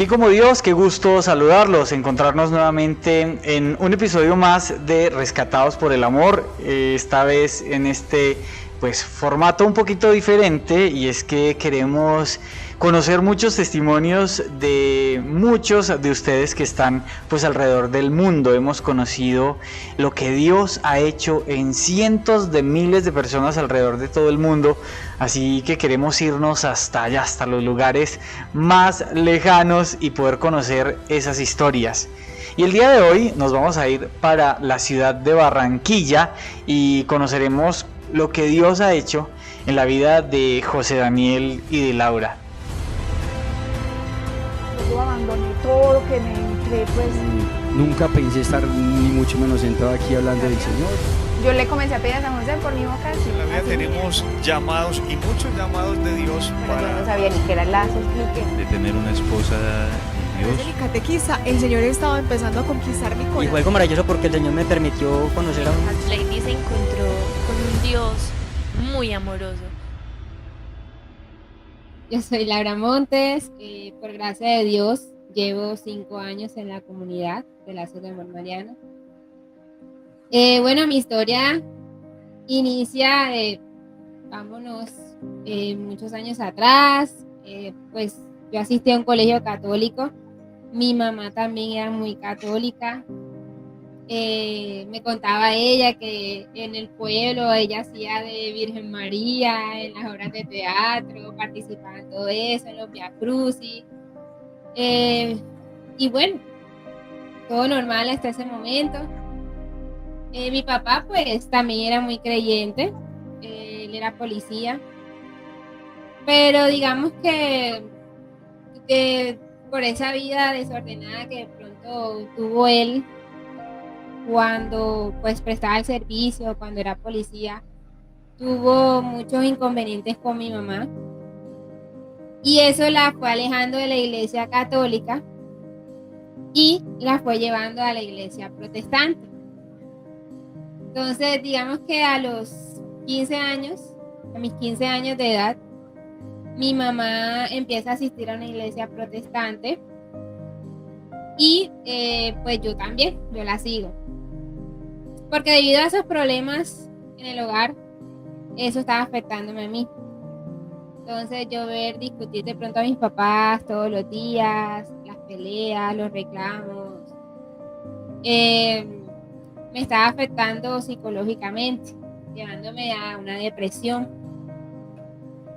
¿Quién como Dios? Qué gusto saludarlos, encontrarnos nuevamente en un episodio más de Rescatados por el Amor, esta vez en este formato un poquito diferente, y es que queremos conocer muchos testimonios de muchos de ustedes que están alrededor del mundo. Hemos conocido lo que Dios ha hecho en cientos de miles de personas alrededor de todo el mundo, así que queremos irnos hasta allá, hasta los lugares más lejanos y poder conocer esas historias. Y el día de hoy nos vamos a ir para la ciudad de Barranquilla y conoceremos lo que Dios ha hecho en la vida de José Daniel y de Laura. Yo abandoné todo, que me entré Nunca pensé estar ni mucho menos sentado aquí hablando del Señor. Yo le comencé a pedir a San José por mi vocación. En la vida tenemos llamados y muchos llamados de Dios Pero yo no sabía ni qué era el lazo, de tener una esposa de Dios. Desde mi catequista, el Señor estaba empezando a conquistar mi corazón. Y fue algo maravilloso porque el Señor me permitió conocer a un... Lady se encontró con un Dios muy amoroso. Yo soy Laura Montes, por gracia de Dios llevo 5 años en la comunidad de Lazos de Amor Mariano. Mi historia inicia, muchos años atrás. Yo asistí a un colegio católico, mi mamá también era muy católica. Me contaba ella que en el pueblo ella hacía de Virgen María en las obras de teatro, participaba en todo eso, en los Via Crucis. Todo normal hasta ese momento. Mi papá también era muy creyente, él era policía, pero digamos que por esa vida desordenada que de pronto tuvo él cuando prestaba el servicio, cuando era policía, tuvo muchos inconvenientes con mi mamá y eso la fue alejando de la iglesia católica y la fue llevando a la iglesia protestante. Entonces, digamos que a mis 15 años de edad, mi mamá empieza a asistir a una iglesia protestante y yo también, yo la sigo. Porque debido a esos problemas en el hogar, eso estaba afectándome a mí. Entonces yo discutir de pronto a mis papás todos los días, las peleas, los reclamos, me estaba afectando psicológicamente, llevándome a una depresión.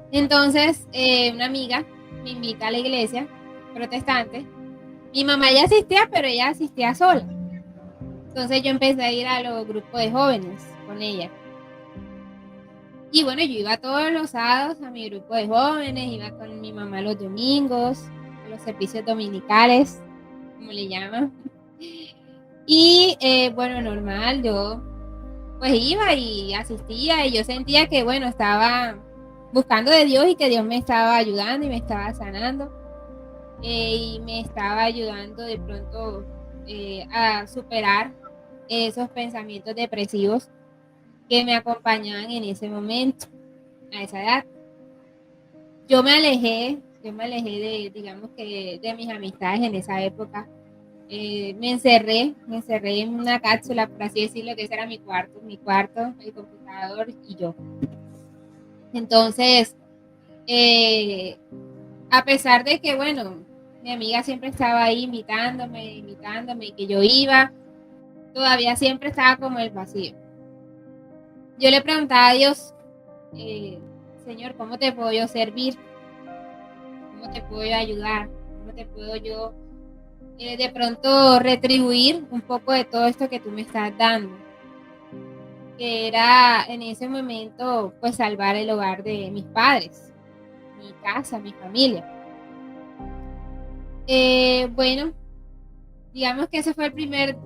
Entonces una amiga me invita a la iglesia protestante. Mi mamá ya asistía, pero ella asistía sola. Entonces yo empecé a ir a los grupos de jóvenes con ella. Y yo iba todos los sábados a mi grupo de jóvenes, iba con mi mamá los domingos, a los servicios dominicales, como le llaman. Y normal, yo iba y asistía y yo sentía que estaba buscando de Dios y que Dios me estaba ayudando y me estaba sanando y me estaba ayudando de pronto a superar esos pensamientos depresivos que me acompañaban en ese momento, a esa edad. Yo me alejé de mis amistades en esa época. Me encerré en una cápsula, por así decirlo, que ese era mi cuarto, el computador y yo. Entonces, a pesar de que, mi amiga siempre estaba ahí invitándome, y que yo iba, todavía siempre estaba como el vacío. Yo le preguntaba a Dios, Señor, ¿cómo te puedo yo servir? ¿Cómo te puedo yo ayudar? ¿Cómo te puedo yo de pronto retribuir un poco de todo esto que tú me estás dando? Que era en ese momento salvar el hogar de mis padres, mi casa, mi familia. Digamos que ese fue el primer,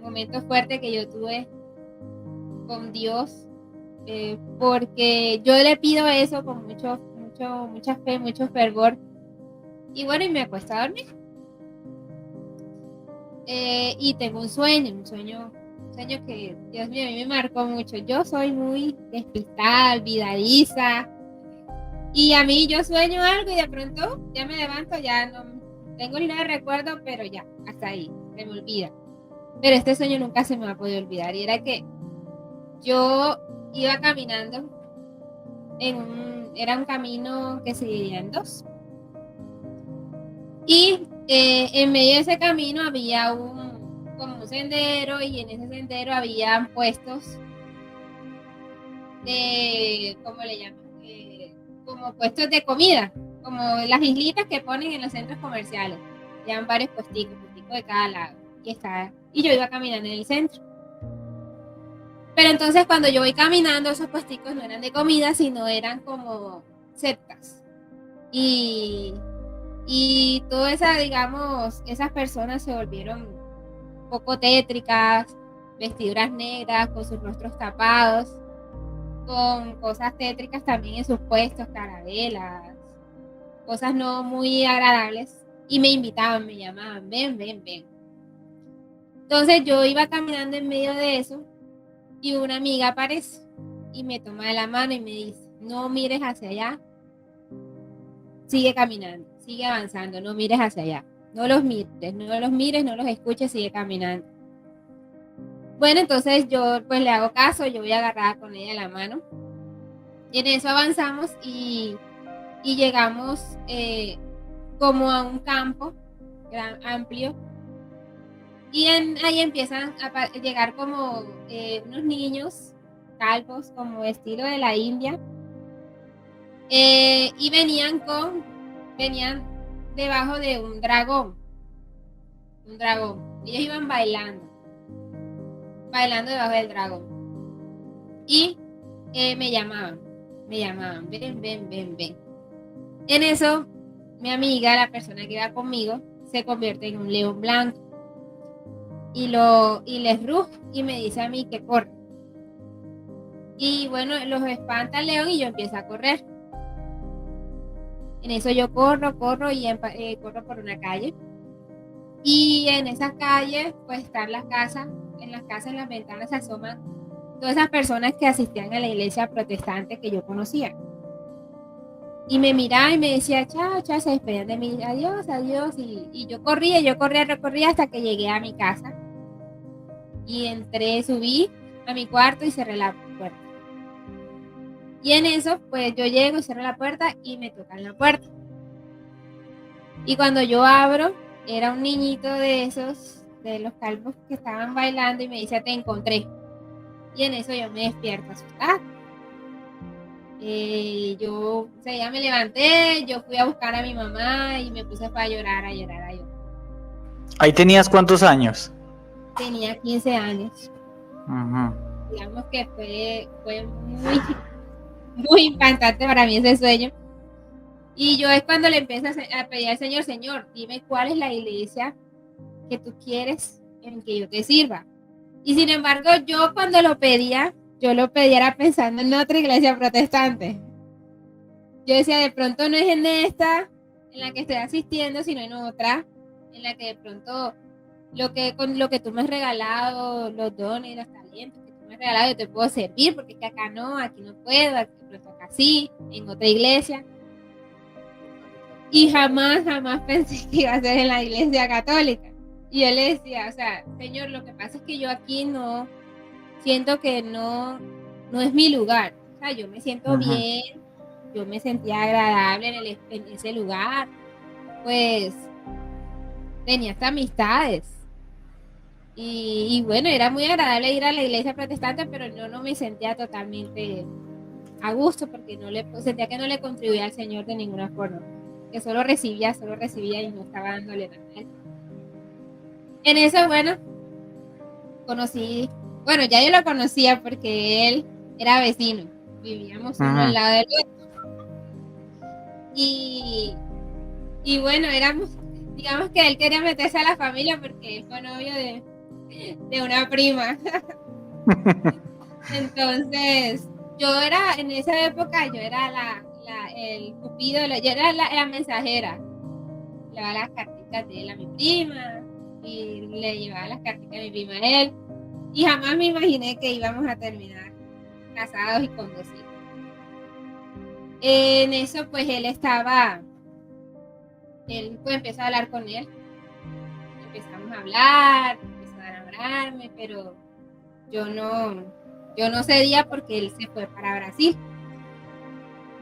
momento fuerte que yo tuve con Dios, porque yo le pido eso con mucha fe, mucho fervor, y me acuesto a dormir. Y tengo un sueño que, Dios mío, a mí me marcó mucho. Yo soy muy despistada, olvidadiza, Y a mí yo sueño algo y de pronto ya me levanto, ya no tengo ni nada de recuerdo, pero ya, hasta ahí, se me olvida. Pero este sueño nunca se me va a poder olvidar. Y era que yo iba caminando era un camino que se dividía en dos. Y en medio de ese camino había como un sendero, y en ese sendero había puestos de, ¿cómo le llaman? Como puestos de comida, como las islitas que ponen en los centros comerciales. Llevan varios puesticos de cada lado. Y yo iba caminando en el centro. Pero entonces cuando yo voy caminando, esos puesticos no eran de comida, sino eran como sectas. Y todas esas, digamos, esas personas se volvieron un poco tétricas, vestiduras negras, con sus rostros tapados, con cosas tétricas también en sus puestos, carabelas, cosas no muy agradables, y me invitaban, me llamaban, ven. Entonces yo iba caminando en medio de eso, y una amiga aparece y me toma de la mano y me dice, no mires hacia allá, sigue caminando, sigue avanzando, no mires hacia allá, no los mires, no los escuches, sigue caminando. Bueno, entonces yo pues le hago caso, yo voy agarrada con ella de la mano, y en eso avanzamos y llegamos como a un campo amplio, y ahí empiezan a llegar como unos niños calvos, como estilo de la India, y venían debajo de un dragón, ellos iban bailando debajo del dragón, y me llamaban, ven. En eso, mi amiga, la persona que iba conmigo, se convierte en un león blanco, y les ruge y me dice a mí que corre. Y bueno, los espanta el león y yo empiezo a correr. En eso yo corro y corro por una calle. Y en esas calles, pues están las casas. En las ventanas se asoman todas esas personas que asistían a la iglesia protestante que yo conocía. Y me miraba y me decía, chao, se despedían de mí, adiós. Y yo corría hasta que llegué a mi casa. Y subí a mi cuarto y cerré la puerta. Y en eso, pues yo llego y cierro la puerta y me tocan la puerta. Y cuando yo abro, era un niñito de esos, de los calvos que estaban bailando, y me dice, te encontré. Y en eso yo me despierto asustada. Ya me levanté, yo fui a buscar a mi mamá y me puse a llorar. ¿Ahí tenías cuántos años? Tenía 15 años. Ajá. Digamos que fue muy impactante para mí ese sueño. Y yo es cuando le empiezo a pedir al Señor, dime cuál es la iglesia que tú quieres en que yo te sirva. Y sin embargo, yo cuando lo pedía era pensando en otra iglesia protestante. Yo decía, de pronto no es en esta en la que estoy asistiendo, sino en otra, en la que de pronto con lo que tú me has regalado, los dones, los talentos que tú me has regalado, yo te puedo servir, porque es que aquí no puedo, de pronto acá sí, en otra iglesia. Y jamás pensé que iba a ser en la iglesia católica. Y yo le decía, o sea, Señor, lo que pasa es que yo aquí no, siento que no es mi lugar. O sea, yo me siento bien, yo me sentía agradable en ese lugar. Pues tenía hasta amistades. Y bueno, era muy agradable ir a la iglesia protestante, pero no me sentía totalmente a gusto, porque sentía que no le contribuía al Señor de ninguna forma. Que solo recibía y no estaba dándole nada. En eso, bueno, ya yo lo conocía porque él era vecino, vivíamos uno al lado del otro. Y bueno, digamos que él quería meterse a la familia porque él fue novio de una prima. Entonces, en esa época, yo era el cupido, yo era la mensajera. Le daba las cartitas de él a mi prima y le llevaba las cartitas de mi prima a él. Y jamás me imaginé que íbamos a terminar casados y con 2 hijos. En eso, pues él pues empezó a hablar con él. Empezamos a hablar, empezó a enamorarme, pero yo no cedía porque él se fue para Brasil.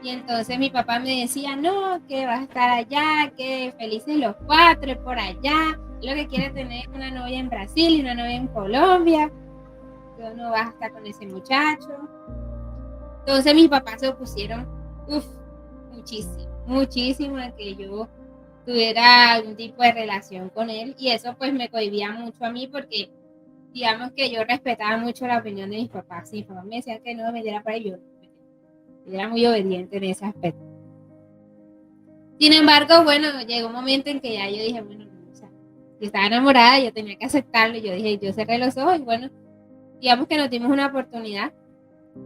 Y entonces mi papá me decía, no, que vas a estar allá, que felices los 4 por allá. Lo que quiere tener una novia en Brasil y una novia en Colombia. Tú no vas a estar con ese muchacho. Entonces mis papás se opusieron, muchísimo a que yo tuviera algún tipo de relación con él. Y eso pues me cohibía mucho a mí porque digamos que yo respetaba mucho la opinión de mis papás. Si mis papás me decían que no me metiera para ellos, yo era muy obediente en ese aspecto. Sin embargo, bueno, llegó un momento en que ya yo dije, bueno, o sea, yo estaba enamorada, yo tenía que aceptarlo. Yo dije, yo cerré los ojos y bueno, digamos que nos dimos una oportunidad.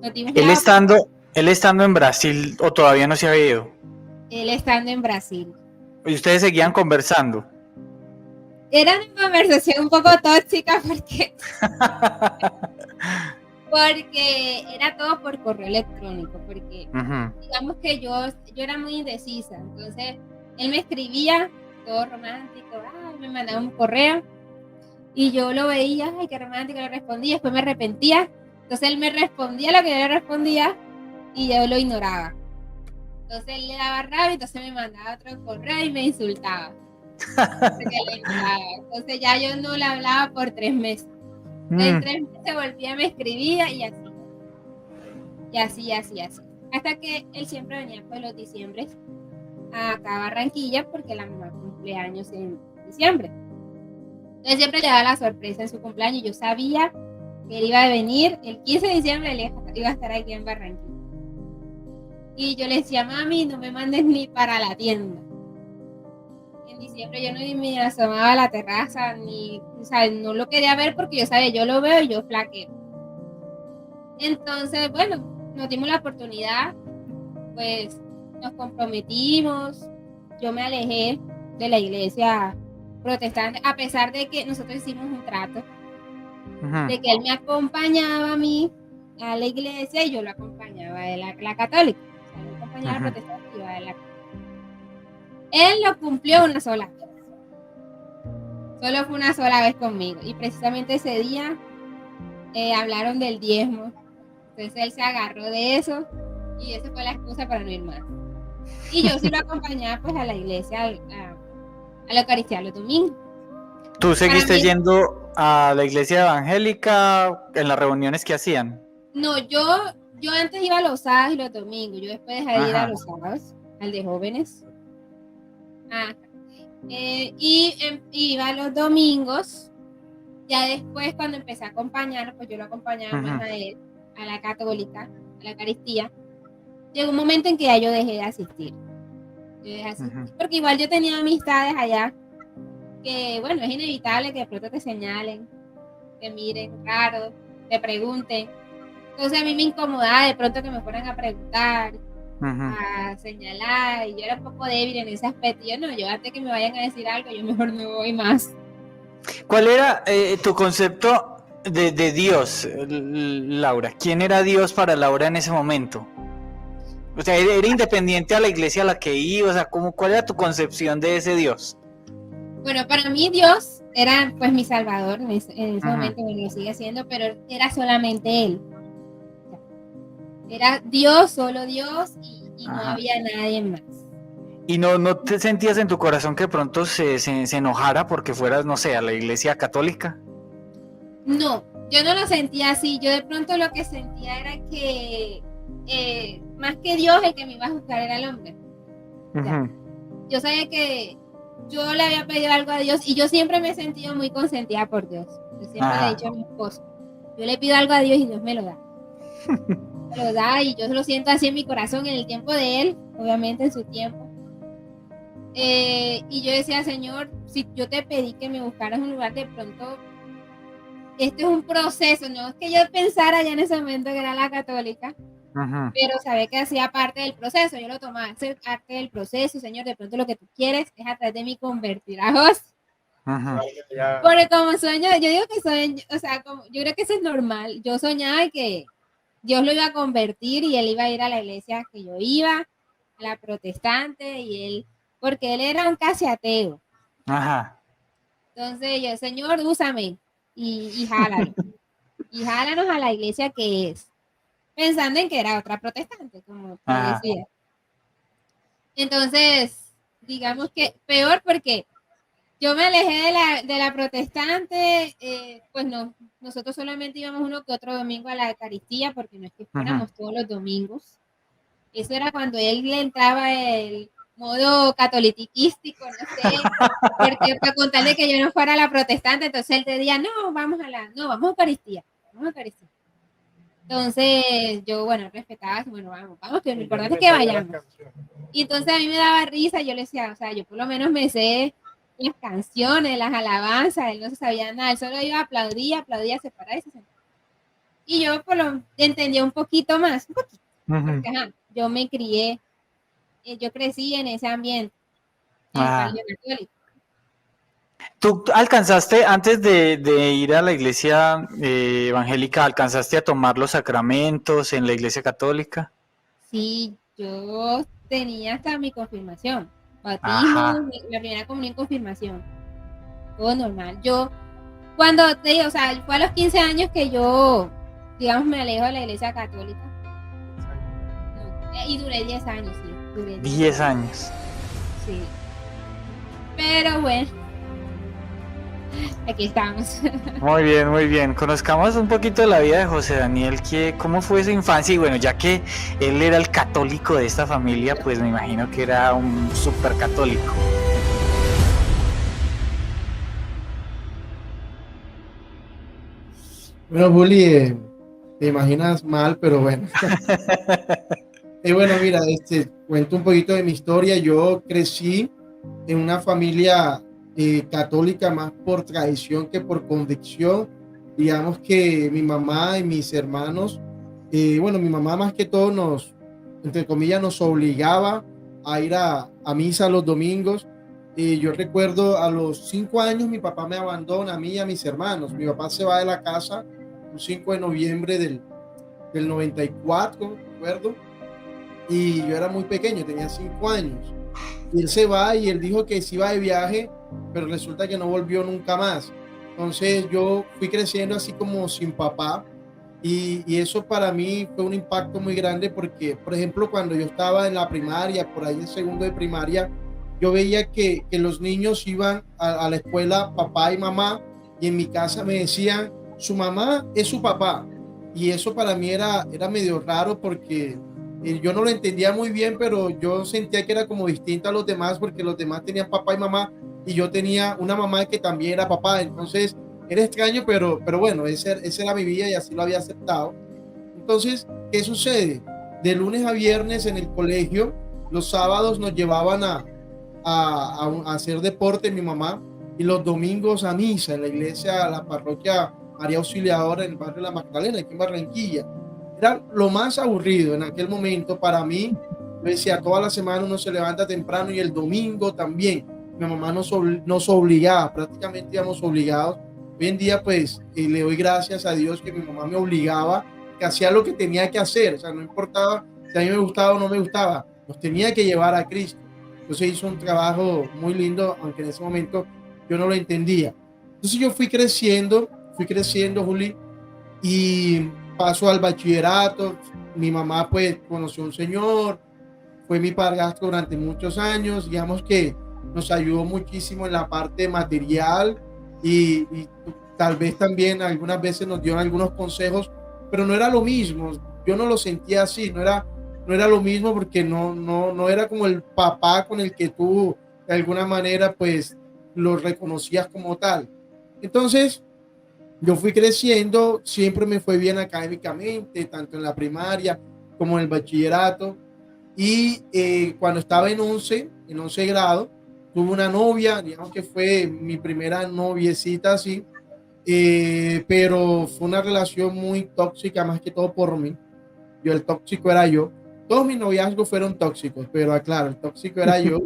Él estando en Brasil o todavía no se había ido. Él estando en Brasil. Y ustedes seguían conversando. Era una conversación un poco tóxica porque era todo por correo electrónico, porque digamos que yo era muy indecisa. Entonces él me escribía todo romántico, me mandaba un correo y yo lo veía, ay, qué romántico, le respondía, después me arrepentía. Entonces él me respondía lo que yo le respondía y yo lo ignoraba. Entonces él le daba rabia, entonces me mandaba otro correo y me insultaba. Entonces ya yo no le hablaba por 3 meses. En 3 meses volvía, me escribía y así. Y así. Hasta que él siempre venía por los diciembres acá a Barranquilla porque la mamá cumple años en diciembre. Entonces siempre le daba la sorpresa en su cumpleaños y yo sabía que él iba a venir el 15 de diciembre, él iba a estar aquí en Barranquilla. Y yo le decía, mami, no me mandes ni para la tienda. En diciembre yo no ni me asomaba a la terraza, o sea, no lo quería ver porque yo sabía, yo lo veo y yo flaqueo. Entonces, bueno, nos dimos la oportunidad, pues nos comprometimos, yo me alejé de la iglesia protestante, a pesar de que nosotros hicimos un trato, de que él me acompañaba a mí a la iglesia y yo lo acompañaba de la católica. O sea, yo acompañaba a la protestante y yo a la católica. Él lo cumplió una sola vez. Solo fue una sola vez conmigo. Y precisamente ese día hablaron del diezmo. Entonces él se agarró de eso y esa fue la excusa para no ir más. Y yo sí lo acompañaba pues a la iglesia, a la Eucaristía los domingos. ¿Tú seguiste yendo a la iglesia evangélica en las reuniones que hacían? No, yo antes iba a los sábados y los domingos. Yo después dejé de ir a los sábados, al de jóvenes. Y iba los domingos. Ya después cuando empecé a acompañarlo, pues yo lo acompañaba más a él, a la católica, a la Eucaristía. Llegó un momento en que ya yo dejé de asistir. Porque igual yo tenía amistades allá que, bueno, es inevitable que de pronto te señalen, te miren raro, te pregunten. Entonces a mí me incomodaba de pronto que me fueran a preguntar, a señalar, y yo era un poco débil en ese aspecto. Yo antes que me vayan a decir algo, yo mejor no voy más. ¿Cuál era tu concepto de Dios, Laura? ¿Quién era Dios para Laura en ese momento? O sea, ¿era independiente a la iglesia a la que iba? O sea, ¿cuál era tu concepción de ese Dios? Bueno, para mí Dios era pues mi salvador en ese momento, lo sigue siendo, pero era solamente Él. Era Dios, solo Dios, y no había nadie más. ¿Y no te sentías en tu corazón que pronto se enojara porque fueras, no sé, a la iglesia católica? No, yo no lo sentía así. Yo de pronto lo que sentía era que más que Dios, el que me iba a juzgar era el hombre. Yo sabía que yo le había pedido algo a Dios y yo siempre me he sentido muy consentida por Dios. Yo siempre le he dicho a mi esposo, yo le pido algo a Dios y Dios me lo da. Me lo da y yo lo siento así en mi corazón, en el tiempo de Él, obviamente en su tiempo. Y yo decía, Señor, si yo te pedí que me buscaras un lugar, de pronto este es un proceso, no es que yo pensara ya en ese momento que era la católica, pero sabía que hacía parte del proceso, yo lo tomaba, hacer parte del proceso. Señor, de pronto lo que tú quieres es a través de mí convertir a José. Porque como sueño, yo digo que sueño, o sea, yo creo que eso es normal. Yo soñaba que Dios lo iba a convertir y él iba a ir a la iglesia que yo iba la protestante y él, porque él era un casi ateo. Ajá. Entonces yo, Señor, úsame y jálalo. Y jálanos a la iglesia que es. Pensando en que era otra protestante, como te Ajá. decía. Entonces, digamos que peor porque yo me alejé de la protestante, pues no, nosotros solamente íbamos uno que otro domingo a la Eucaristía, porque no es que fuéramos todos los domingos. Eso era cuando él le entraba el modo catoliquístico, no sé, porque para contarle que yo no fuera a la protestante, entonces él te decía, no, vamos a Eucaristía, vamos a Eucaristía. Entonces yo, bueno, respetaba, bueno, vamos, que lo importante es que vayamos. Y entonces a mí me daba risa, yo le decía, o sea, yo por lo menos me sé las canciones, las alabanzas, él no se sabía nada, él solo iba a aplaudía, se paraba y se sentaba. Y yo entendía un poquito más, un poquito, porque yo me crié, yo crecí en ese ambiente, en el colegio católico. ¿Tú alcanzaste, antes de ir a la iglesia evangélica, alcanzaste a tomar los sacramentos en la iglesia católica? Sí, yo tenía hasta mi confirmación, bautismo, la primera comunión, confirmación, todo normal. Yo, cuando te digo, o sea, fue a los 15 años que yo, digamos, me alejo de la iglesia católica. No, y duré 10 años, sí. Duré 10 años. Sí. Pero bueno, aquí estamos. Muy bien, muy bien. Conozcamos un poquito de la vida de José Daniel, cómo fue su infancia. Y bueno, ya que él era el católico de esta familia, pues me imagino que era un súper católico. Bueno, Juli, te imaginas mal, pero bueno. Bueno, mira, cuento un poquito de mi historia. Yo crecí en una familia católica más por tradición que por convicción. Digamos que mi mamá y mis hermanos, bueno, mi mamá más que todo entre comillas, nos obligaba a ir a misa los domingos. Yo recuerdo a los 5 años mi papá me abandona a mí y a mis hermanos. Mi papá se va de la casa el 5 de noviembre del 94, recuerdo. Y yo era muy pequeño, tenía 5 años. Y él se va y él dijo que se iba de viaje, pero resulta que no volvió nunca más. Entonces yo fui creciendo así como sin papá y eso para mí fue un impacto muy grande porque, por ejemplo, cuando yo estaba en la primaria, por ahí en segundo de primaria, yo veía que los niños iban a la escuela papá y mamá y en mi casa me decían, su mamá es su papá. Y eso para mí era medio raro porque yo no lo entendía muy bien, pero yo sentía que era como distinto a los demás porque los demás tenían papá y mamá y yo tenía una mamá que también era papá. Entonces era extraño, pero bueno, esa era mi vida y así lo había aceptado. Entonces, ¿qué sucede? De lunes a viernes en el colegio, los sábados nos llevaban a hacer deporte mi mamá y los domingos a misa en la iglesia, la parroquia María Auxiliadora en el barrio de La Magdalena, aquí en Barranquilla. Era lo más aburrido en aquel momento para mí. Yo decía, toda la semana uno se levanta temprano y el domingo también. Mi mamá nos obligaba, prácticamente íbamos obligados. Hoy en día, pues, le doy gracias a Dios que mi mamá me obligaba, que hacía lo que tenía que hacer. O sea, no importaba si a mí me gustaba o no me gustaba, nos tenía que llevar a Cristo. Entonces hizo un trabajo muy lindo, aunque en ese momento yo no lo entendía. Entonces yo fui creciendo, Juli, y paso al bachillerato. Mi mamá pues conoció a un señor, fue mi padrastro durante muchos años, digamos que nos ayudó muchísimo en la parte material y tal vez también algunas veces nos dio algunos consejos, pero no era lo mismo, yo no lo sentía así, no era lo mismo porque no era como el papá con el que tú de alguna manera pues lo reconocías como tal. Entonces yo fui creciendo, siempre me fue bien académicamente, tanto en la primaria como en el bachillerato. Y cuando estaba en 11 grado, tuve una novia, digamos que fue mi primera noviecita así, pero fue una relación muy tóxica, más que todo por mí. El tóxico era yo. Todos mis noviazgos fueron tóxicos, pero claro, el tóxico era yo.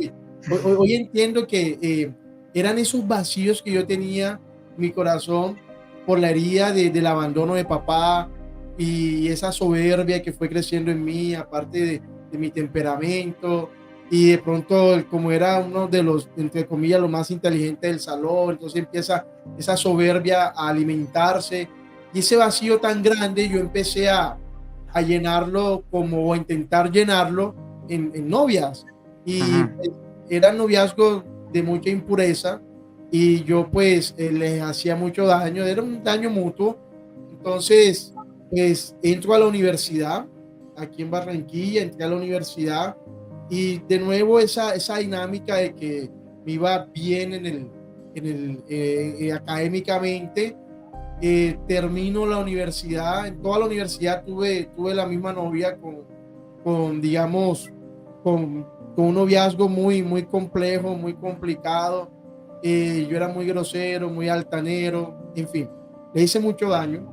Hoy entiendo que eran esos vacíos que yo tenía en mi corazón por la herida del abandono de papá y esa soberbia que fue creciendo en mí, aparte de mi temperamento, y de pronto, como era uno de los, entre comillas, los más inteligentes del salón, entonces empieza esa soberbia a alimentarse, y ese vacío tan grande yo empecé a llenarlo, como a intentar llenarlo en novias, y pues, eran noviazgos de mucha impureza, y yo pues les hacía mucho daño, era un daño mutuo. Entonces pues entro a la universidad aquí en Barranquilla, entré a la universidad, y de nuevo esa dinámica de que me iba bien académicamente. Termino la universidad, en toda la universidad tuve la misma novia digamos, con un noviazgo muy complejo, muy complicado. Yo era muy grosero, muy altanero, en fin, le hice mucho daño.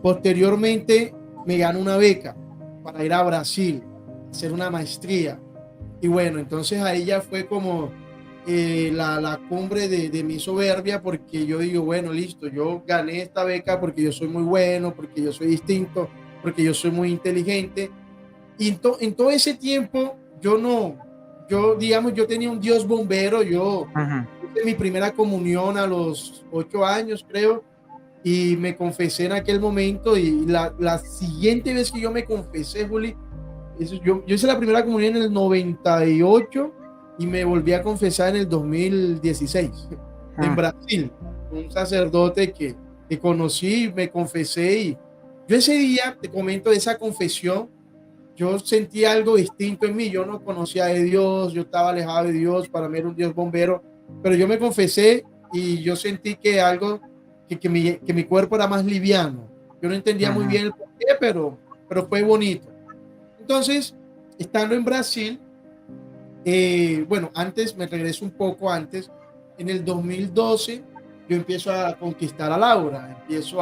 Posteriormente me ganó una beca para ir a Brasil, hacer una maestría, y bueno, entonces ahí ya fue como la cumbre de mi soberbia, porque yo digo, bueno, listo, yo gané esta beca porque yo soy muy bueno, porque yo soy distinto, porque yo soy muy inteligente. Y en todo ese tiempo yo tenía un Dios bombero. Yo hice mi primera comunión a los 8 años, creo, y me confesé en aquel momento, y la siguiente vez que yo me confesé, Juli, yo hice la primera comunión en el 98 y me volví a confesar en el 2016 en Brasil, un sacerdote que conocí, me confesé, y yo ese día, te comento de esa confesión, yo sentí algo distinto en mí. Yo no conocía de Dios, yo estaba alejado de Dios, para mí era un Dios bombero, pero yo me confesé y yo sentí que algo, que mi cuerpo era más liviano. Yo no entendía muy bien el porqué, pero fue bonito. Entonces, estando en Brasil, bueno, antes, me regreso un poco antes, en el 2012, yo empiezo a conquistar a Laura, empiezo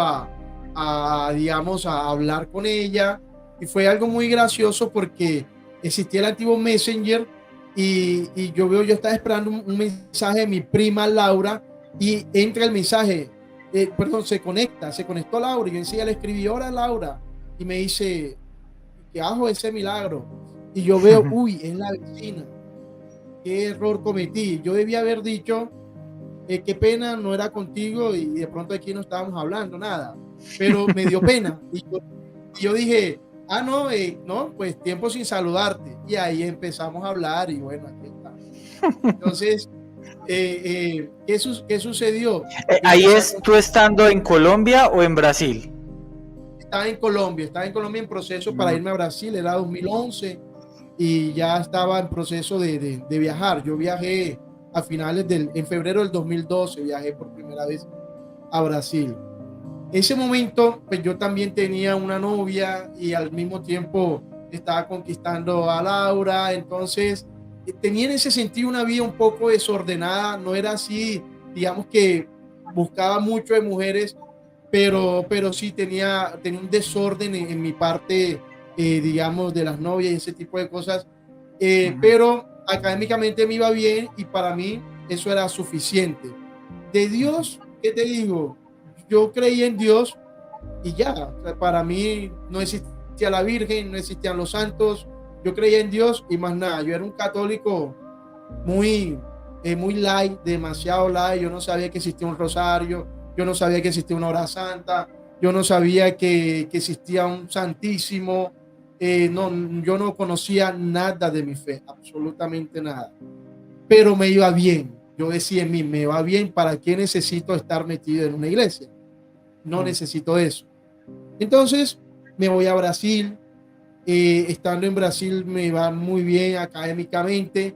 digamos, a hablar con ella, y fue algo muy gracioso porque existía el antiguo Messenger, y yo estaba esperando un mensaje de mi prima Laura, y entra el mensaje, se conectó Laura, y yo enseguida le escribí, hola Laura, y me dice, ¿qué hago ese milagro? Y yo veo, uy, es la vecina, qué error cometí, yo debía haber dicho, qué pena, no era contigo, y de pronto aquí no estábamos hablando nada, pero me dio pena, y yo dije, no, pues tiempo sin saludarte, y ahí empezamos a hablar, y bueno, aquí está. Entonces, ¿qué sucedió? ¿Ahí es tú estando en Colombia o en Brasil? Estaba en Colombia en proceso para irme a Brasil, era 2011, y ya estaba en proceso de viajar. Yo viajé a en febrero del 2012, viajé por primera vez a Brasil. En ese momento, pues yo también tenía una novia, y al mismo tiempo estaba conquistando a Laura. Entonces, tenía en ese sentido una vida un poco desordenada. No era así, digamos, que buscaba mucho de mujeres, pero sí tenía un desorden en mi parte, digamos, de las novias y ese tipo de cosas. Pero académicamente me iba bien, y para mí eso era suficiente. De Dios, ¿qué te digo? Yo creí en Dios y ya. O sea, para mí no existía la Virgen, no existían los santos. Yo creía en Dios y más nada. Yo era un católico muy light, demasiado light. Yo no sabía que existía un rosario, yo no sabía que existía una hora santa, yo no sabía que existía un santísimo. Yo no conocía nada de mi fe, absolutamente nada. Pero me iba bien. Yo decía en mí, me va bien, ¿para qué necesito estar metido en una iglesia? No necesito eso. Entonces me voy a Brasil. Estando en Brasil me va muy bien académicamente,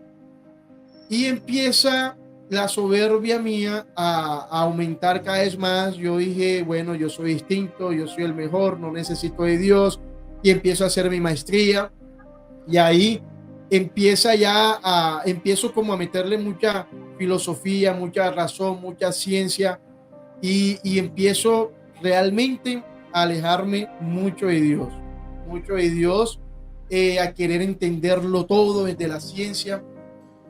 y empieza la soberbia mía a aumentar cada vez más. Yo dije, bueno, yo soy distinto, yo soy el mejor, no necesito de Dios, y empiezo a hacer mi maestría, y ahí empiezo como a meterle mucha filosofía, mucha razón, mucha ciencia, y empiezo realmente a alejarme mucho de Dios, a querer entenderlo todo desde la ciencia.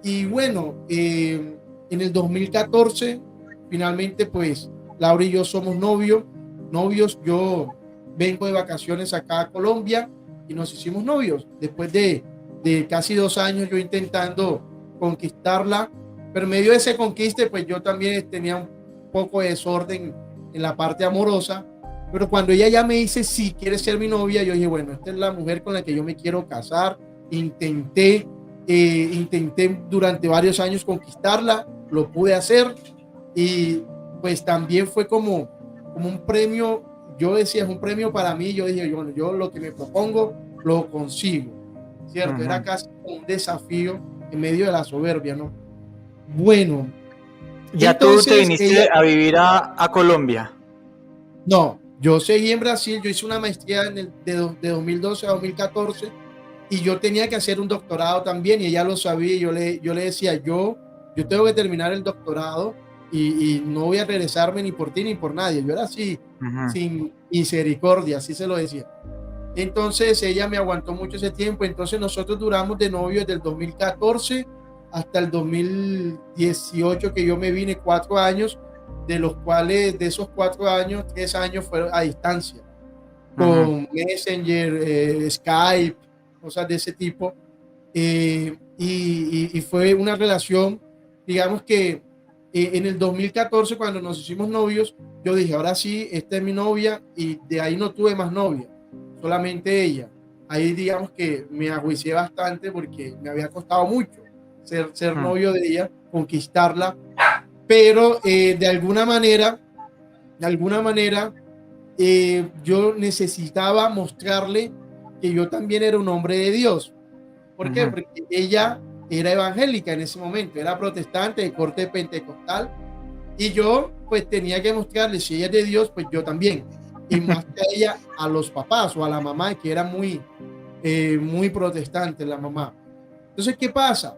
Y bueno, en el 2014, finalmente, pues Laura y yo somos novios. Yo vengo de vacaciones acá a Colombia, y nos hicimos novios. Después de casi 2 años yo intentando conquistarla, pero en medio de ese conquiste, pues yo también tenía un poco de desorden en la parte amorosa, pero cuando ella ya me dice si quiere ser mi novia, yo dije, bueno, esta es la mujer con la que yo me quiero casar. Intenté durante varios años conquistarla, lo pude hacer, y pues también fue como un premio. Yo decía, es un premio para mí. Yo dije, bueno, yo lo que me propongo lo consigo, ¿cierto? Era casi un desafío en medio de la soberbia, ¿no? Bueno. ¿Ya entonces, tú te viniste a vivir a Colombia? No, yo seguí en Brasil. Yo hice una maestría de 2012 a 2014 y yo tenía que hacer un doctorado también, y ella lo sabía. Yo le decía, yo tengo que terminar el doctorado y no voy a regresarme ni por ti ni por nadie. Yo era así, sin misericordia, así se lo decía. Entonces ella me aguantó mucho ese tiempo. Entonces nosotros duramos de novio desde el 2014 hasta el 2018, que yo me vine, 4 años, de los cuales de esos 4 años, 3 años fueron a distancia, con Messenger, Skype, cosas de ese tipo. Y fue una relación, digamos que en el 2014, cuando nos hicimos novios, yo dije, ahora sí, esta es mi novia, y de ahí no tuve más novia, solamente ella. Ahí digamos que me ajuicié bastante porque me había costado mucho ser novio de ella, conquistarla, pero de alguna manera yo necesitaba mostrarle que yo también era un hombre de Dios. ¿Por qué? Porque ella era evangélica en ese momento, era protestante de corte pentecostal, y yo pues tenía que mostrarle, si ella es de Dios, pues yo también, y más que a ella, a los papás o a la mamá, que era muy protestante la mamá. Entonces, ¿qué pasa?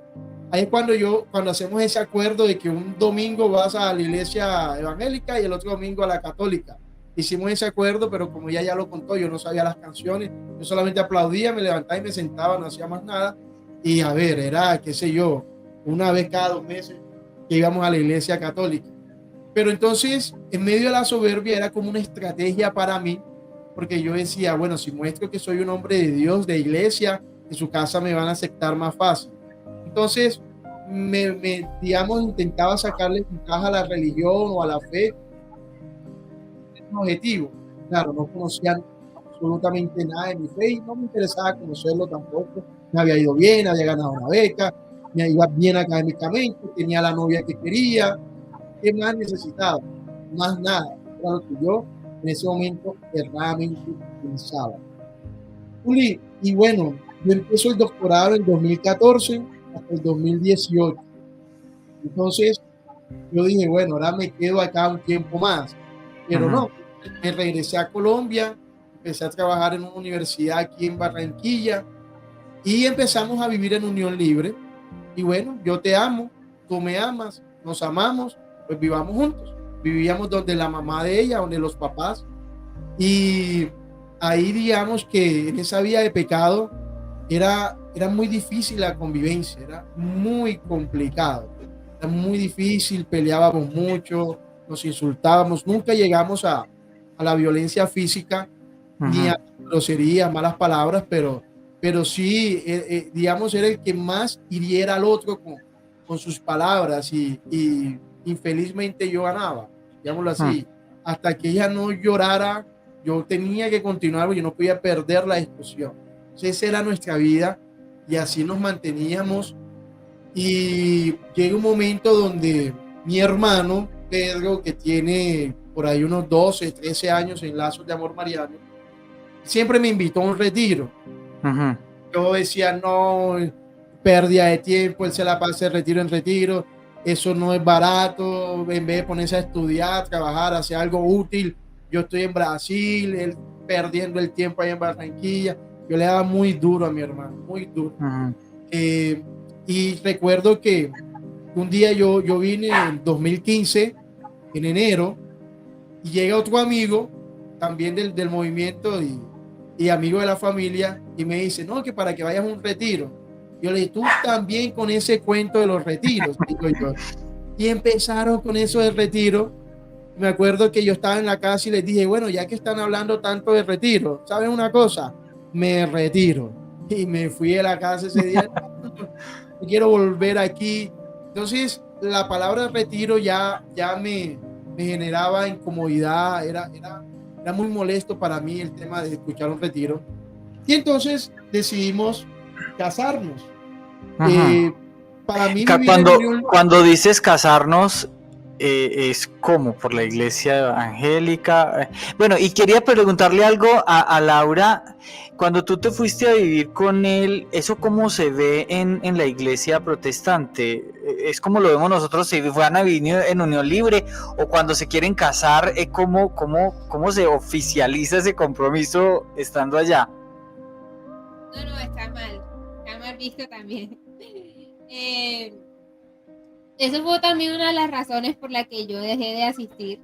Ahí es cuando hacemos ese acuerdo de que un domingo vas a la iglesia evangélica y el otro domingo a la católica. Hicimos ese acuerdo, pero como ella ya lo contó, yo no sabía las canciones, yo solamente aplaudía, me levantaba y me sentaba, no hacía más nada. Y a ver, era, qué sé yo, una vez cada 2 meses que íbamos a la iglesia católica. Pero entonces, en medio de la soberbia, era como una estrategia para mí, porque yo decía, bueno, si muestro que soy un hombre de Dios, de iglesia, en su casa me van a aceptar más fácil. Entonces, digamos, intentaba sacarle ventaja a la religión o a la fe. Un objetivo. Claro, no conocían absolutamente nada de mi fe y no me interesaba conocerlo tampoco. Me había ido bien, había ganado una beca, me iba bien académicamente, tenía la novia que quería. ¿Qué más necesitaba? Más nada. Era lo que yo en ese momento erradamente pensaba. Juli, y bueno, yo empiezo el doctorado en 2014 hasta el 2018. Entonces, yo dije, bueno, ahora me quedo acá un tiempo más. Pero no, me regresé a Colombia, empecé a trabajar en una universidad aquí en Barranquilla y empezamos a vivir en unión libre. Y bueno, yo te amo, tú me amas, nos amamos, pues vivamos juntos. Vivíamos donde la mamá de ella, donde los papás. Y ahí digamos que en esa vida de pecado era muy difícil la convivencia, era muy complicado, era muy difícil, peleábamos mucho, nos insultábamos, nunca llegamos a la violencia física, ni a groserías, malas palabras, pero sí, digamos, era el que más hiriera al otro con sus palabras, y infelizmente yo ganaba, digámoslo así, hasta que ella no llorara, yo tenía que continuar, yo no podía perder la discusión. Entonces esa era nuestra vida y así nos manteníamos, y llega un momento donde mi hermano Pedro, que tiene por ahí unos 12, 13 años en Lazos de Amor Mariano, siempre me invitó a un retiro. Yo decía, no, pérdida de tiempo, él se la pasa de retiro en retiro, eso no es barato, en vez de ponerse a estudiar, trabajar, hacer algo útil. Yo estoy en Brasil, él perdiendo el tiempo ahí en Barranquilla. Yo le daba muy duro a mi hermano, muy duro. Y recuerdo que un día yo vine en 2015, en enero, y llega otro amigo, también del movimiento y amigo de la familia, y me dice, no, que para que vayas a un retiro. Yo le dije, tú también con ese cuento de los retiros, digo yo. Y empezaron con eso del retiro. Me acuerdo que yo estaba en la casa y les dije, bueno, ya que están hablando tanto de retiro, ¿saben una cosa? me retiro. Y me fui de la casa ese día, no quiero volver aquí. Entonces, la palabra retiro ya me generaba incomodidad, era muy molesto para mí el tema de escuchar un retiro. Y entonces decidimos casarnos. Para mí, Cuando dices casarnos, es como por la iglesia evangélica. Bueno, y quería preguntarle algo a Laura. Cuando tú te fuiste a vivir con él, ¿eso cómo se ve en la iglesia protestante? ¿Es como lo vemos nosotros si fueran a vivir en unión libre? ¿O cuando se quieren casar, cómo se oficializa ese compromiso estando allá? No, está mal visto también. Eso fue también una de las razones por la que yo dejé de asistir,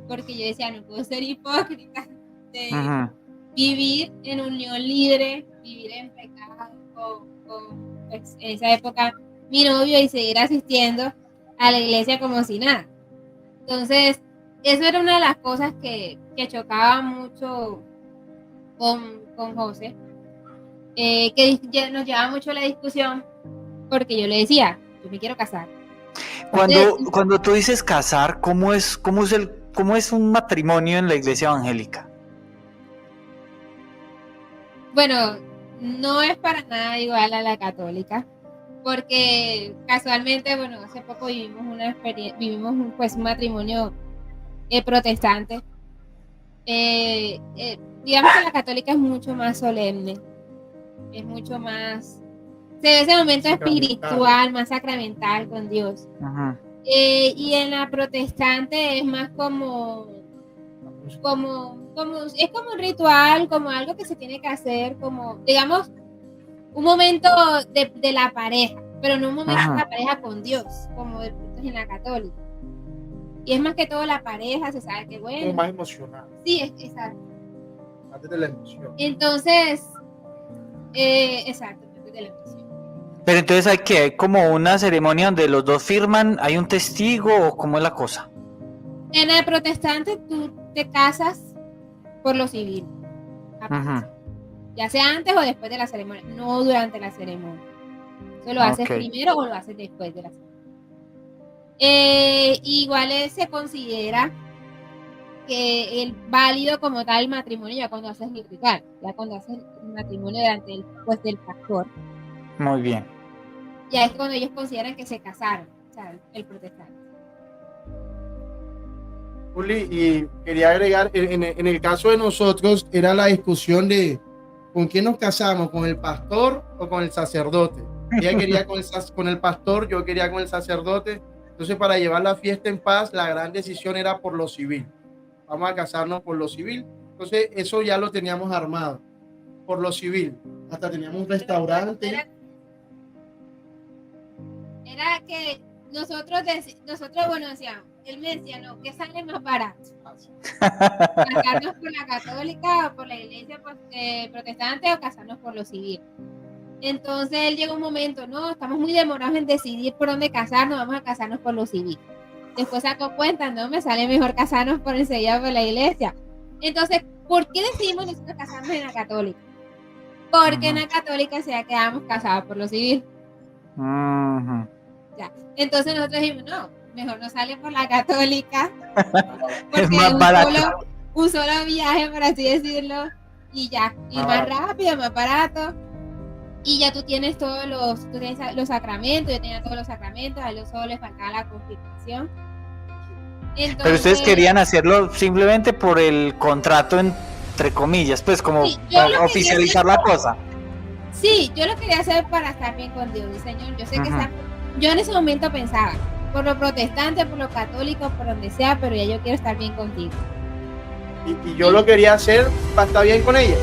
porque yo decía, no puedo ser hipócrita de vivir en unión libre, vivir en pecado con pues, en esa época mi novio y seguir asistiendo a la iglesia como si nada. Entonces, eso era una de las cosas que chocaba mucho con José, que nos llevaba mucho la discusión, porque yo le decía, yo me quiero casar. Cuando tú dices casar, ¿cómo es un matrimonio en la iglesia evangélica? Bueno, no es para nada igual a la católica, porque casualmente, bueno, hace poco vivimos un matrimonio protestante. Digamos que la católica es mucho más solemne, es mucho más, se ve ese momento espiritual, más sacramental con Dios. Y en la protestante es más como es como un ritual, como algo que se tiene que hacer, como, digamos, un momento de la pareja, pero no un momento de la pareja con Dios, como en la católica. Y es más que todo la pareja, se sabe que bueno. Como más emocional. Sí, exacto. Antes de la emoción. Entonces, exacto, antes de la emoción. Pero entonces hay como una ceremonia donde los dos firman, ¿hay un testigo o cómo es la cosa? En el protestante tú te casas por lo civil, ya sea antes o después de la ceremonia, no durante la ceremonia. Eso lo haces primero o lo haces después de la ceremonia. Igual se considera que el válido como tal matrimonio ya cuando haces el ritual, ya cuando haces el matrimonio delante del pastor. Muy bien. Ya es cuando ellos consideran que se casaron, o sea, el protestante. Juli, y quería agregar, en el caso de nosotros, era la discusión de ¿con quién nos casamos? ¿Con el pastor o con el sacerdote? Ella quería con el pastor, yo quería con el sacerdote. Entonces, para llevar la fiesta en paz, la gran decisión era por lo civil. Vamos a casarnos por lo civil. Entonces, eso ya lo teníamos armado, por lo civil. Hasta teníamos un restaurante. Era que nosotros bueno, decíamos, él me decía, no, ¿qué sale más barato? ¿Casarnos por la católica o por la iglesia protestante o casarnos por lo civil? Entonces él llegó un momento, no, estamos muy demorados en decidir por dónde casarnos, vamos a casarnos por lo civil. Después sacó cuenta, no, me sale mejor casarnos por enseguida por la iglesia. Entonces, ¿por qué decidimos nosotros casarnos en la católica? Porque en la católica ya quedamos casados por lo civil. Ya. Entonces nosotros dijimos, no, mejor no sale por la católica. Es más barato. Un solo viaje, por así decirlo, y ya, y más rápido, más barato. Y ya tú tienes los sacramentos, yo tenía todos los sacramentos, a él solo le faltaba la confirmación. Entonces, pero ustedes querían hacerlo simplemente por el contrato, entre comillas, pues como sí, para oficializar la cosa. Sí, yo lo quería hacer para estar bien con Dios, Señor. Yo sé que yo en ese momento pensaba, por lo protestante, por lo católico, por donde sea, pero ya yo quiero estar bien contigo. Y yo lo quería hacer para estar bien con ella.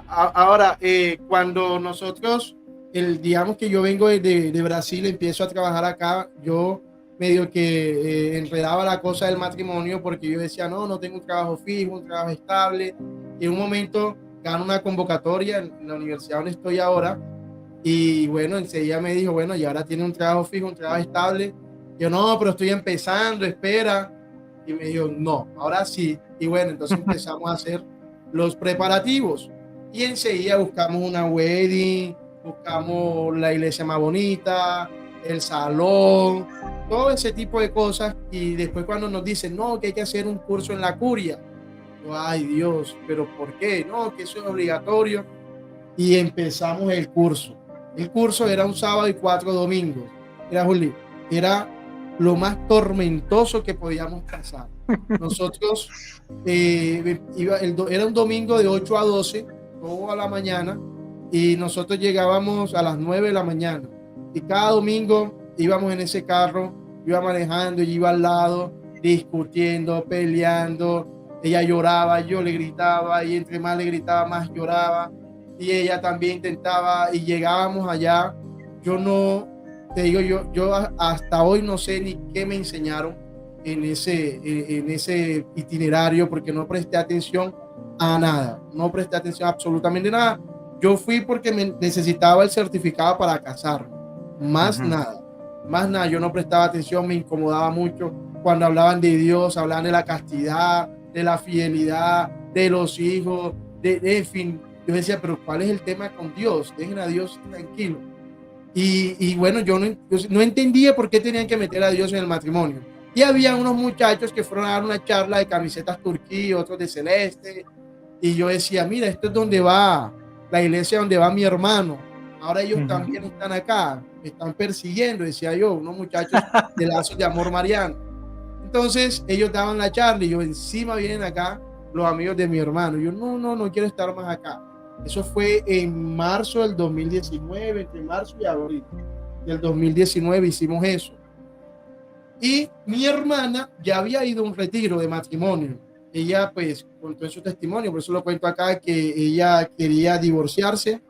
Ahora, cuando nosotros, digamos que yo vengo de Brasil, empiezo a trabajar acá, yo medio que enredaba la cosa del matrimonio porque yo decía, no tengo un trabajo fijo, un trabajo estable. Y en un momento gano una convocatoria en la universidad donde estoy ahora y bueno, enseguida me dijo, bueno, y ahora tiene un trabajo fijo, un trabajo estable. Yo no, pero estoy empezando, espera. Y me dijo, no, ahora sí. Y bueno, entonces empezamos a hacer los preparativos. Y enseguida buscamos una wedding, buscamos la iglesia más bonita, el salón, todo ese tipo de cosas. Y después cuando nos dicen, no, que hay que hacer un curso en la curia. Yo, ay Dios, pero ¿por qué? No, que eso es obligatorio. Y empezamos el curso. El curso era un sábado y 4 domingos. Era, Juli, era lo más tormentoso que podíamos pasar. Nosotros, era un domingo de 8 a 12, toda la mañana, y nosotros llegábamos a las 9 de la mañana. Y cada domingo íbamos en ese carro, iba manejando, y iba al lado, discutiendo, peleando. Ella lloraba, yo le gritaba, y entre más le gritaba, más lloraba. Y ella también intentaba, y llegábamos allá. Yo no, te digo, yo hasta hoy no sé ni qué me enseñaron en ese itinerario, porque no presté atención a nada, no presté atención a absolutamente nada. Yo fui porque necesitaba el certificado para casarme, más nada, yo no prestaba atención, me incomodaba mucho cuando hablaban de Dios, hablaban de la castidad, de la fidelidad, de los hijos, en fin. Yo decía, pero ¿cuál es el tema con Dios? Dejen a Dios tranquilo. Y bueno, yo no entendía por qué tenían que meter a Dios en el matrimonio. Y había unos muchachos que fueron a dar una charla de camisetas turquí, otros de celeste. Y yo decía, mira, esto es donde va la iglesia, donde va mi hermano. Ahora ellos también están acá, me están persiguiendo, decía yo, unos muchachos de Lazos de Amor Mariano. Entonces ellos daban la charla y yo, encima vienen acá los amigos de mi hermano. Yo no quiero estar más acá. Eso fue en marzo del 2019, entre marzo y abril del 2019 hicimos eso. Y mi hermana ya había ido a un retiro de matrimonio. Ella pues contó en su testimonio, por eso lo cuento acá, que ella quería divorciarse.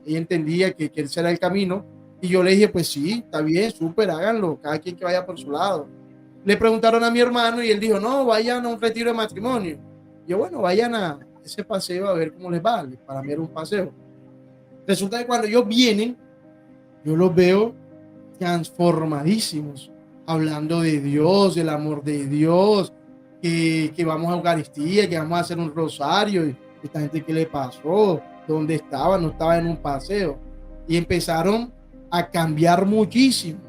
Ella entendía que ese era el camino. Y yo le dije, pues sí, está bien, súper, háganlo, cada quien que vaya por su lado. Le preguntaron a mi hermano y él dijo, no, vayan a un retiro de matrimonio. Yo, bueno, vayan a ese paseo a ver cómo les va. Para mí era un paseo. Resulta que cuando ellos vienen, yo los veo transformadísimos, hablando de Dios, del amor de Dios, que vamos a Eucaristía, que vamos a hacer un rosario. Y esta gente, ¿qué le pasó? ¿Dónde estaba? No estaba en un paseo. Y empezaron a cambiar muchísimo.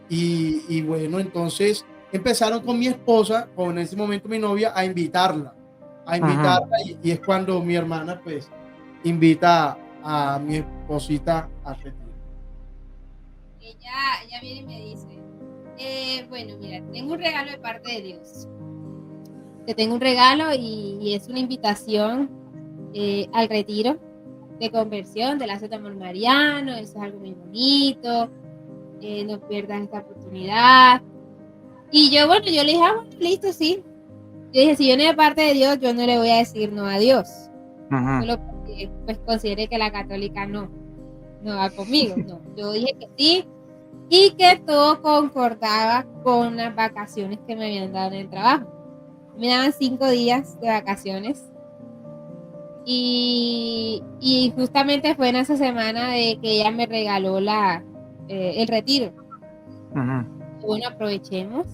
Y bueno, entonces empezaron con mi esposa, con en ese momento mi novia, a invitarla. Y es cuando mi hermana pues invita a mi esposita a retiro. Ella viene y me dice, bueno, mira, tengo un regalo de parte de Dios. Te tengo un regalo y es una invitación al retiro de conversión de Lazos de Amor Mariano. Eso es algo muy bonito, no pierdas esta oportunidad. Y yo, bueno, yo le dije, bueno, listo, sí. Yo dije, si viene de parte de Dios, yo no le voy a decir no a Dios. Solo porque pues considere que la católica no va conmigo. No, yo dije que sí y que todo concordaba con las vacaciones que me habían dado en el trabajo. Me daban 5 días de vacaciones y justamente fue en esa semana de que ella me regaló el retiro. Bueno, aprovechemos.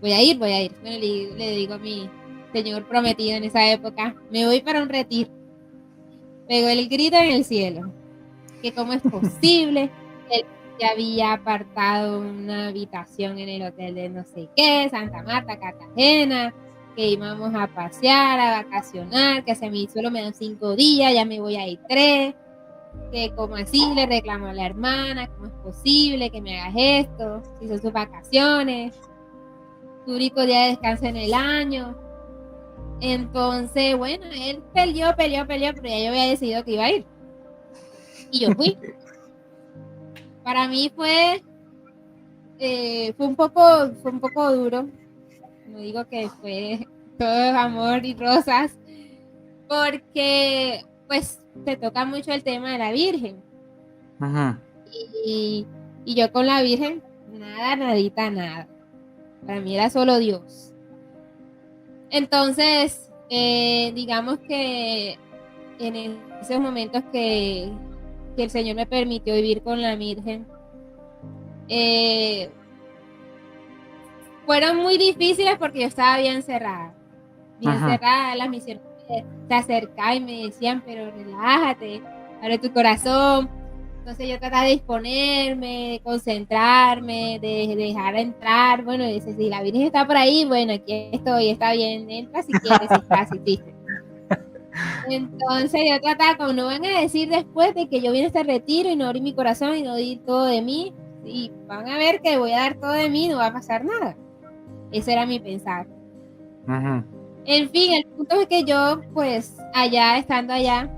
Voy a ir. Bueno, le digo a mi señor prometido en esa época, me voy para un retiro. Pegó el grito en el cielo, que cómo es posible. Él ya había apartado una habitación en el hotel de no sé qué, Santa Marta, Cartagena, que íbamos a pasear, a vacacionar, que a mí solo me dan 5 días, ya me voy a ir 3, que como así le reclamó a la hermana, cómo es posible que me hagas esto, si son sus vacaciones, tu único día de descanso en el año. Entonces, bueno, él peleó, pero ya yo había decidido que iba a ir. Y yo fui. Para mí fue un poco duro. No digo que fue todo amor y rosas, porque pues te toca mucho el tema de la Virgen. Y yo con la Virgen, nada. Para mí era solo Dios. Entonces, digamos que en esos momentos que el Señor me permitió vivir con la Virgen, fueron muy difíciles porque yo estaba bien cerrada. Bien cerrada, las misiones se acercaban y me decían, pero relájate, abre tu corazón. Entonces yo trataba de disponerme, de concentrarme, de dejar entrar. Bueno, dice, si la Virgen está por ahí, bueno, aquí estoy, está bien, entra si quieres, si estás, si existe. Entonces yo trataba, como no van a decir después de que yo vine a este retiro y no abrí mi corazón y no di todo de mí, y van a ver que voy a dar todo de mí, no va a pasar nada. Ese era mi pensar. En fin, el punto es que yo, pues, allá, estando allá,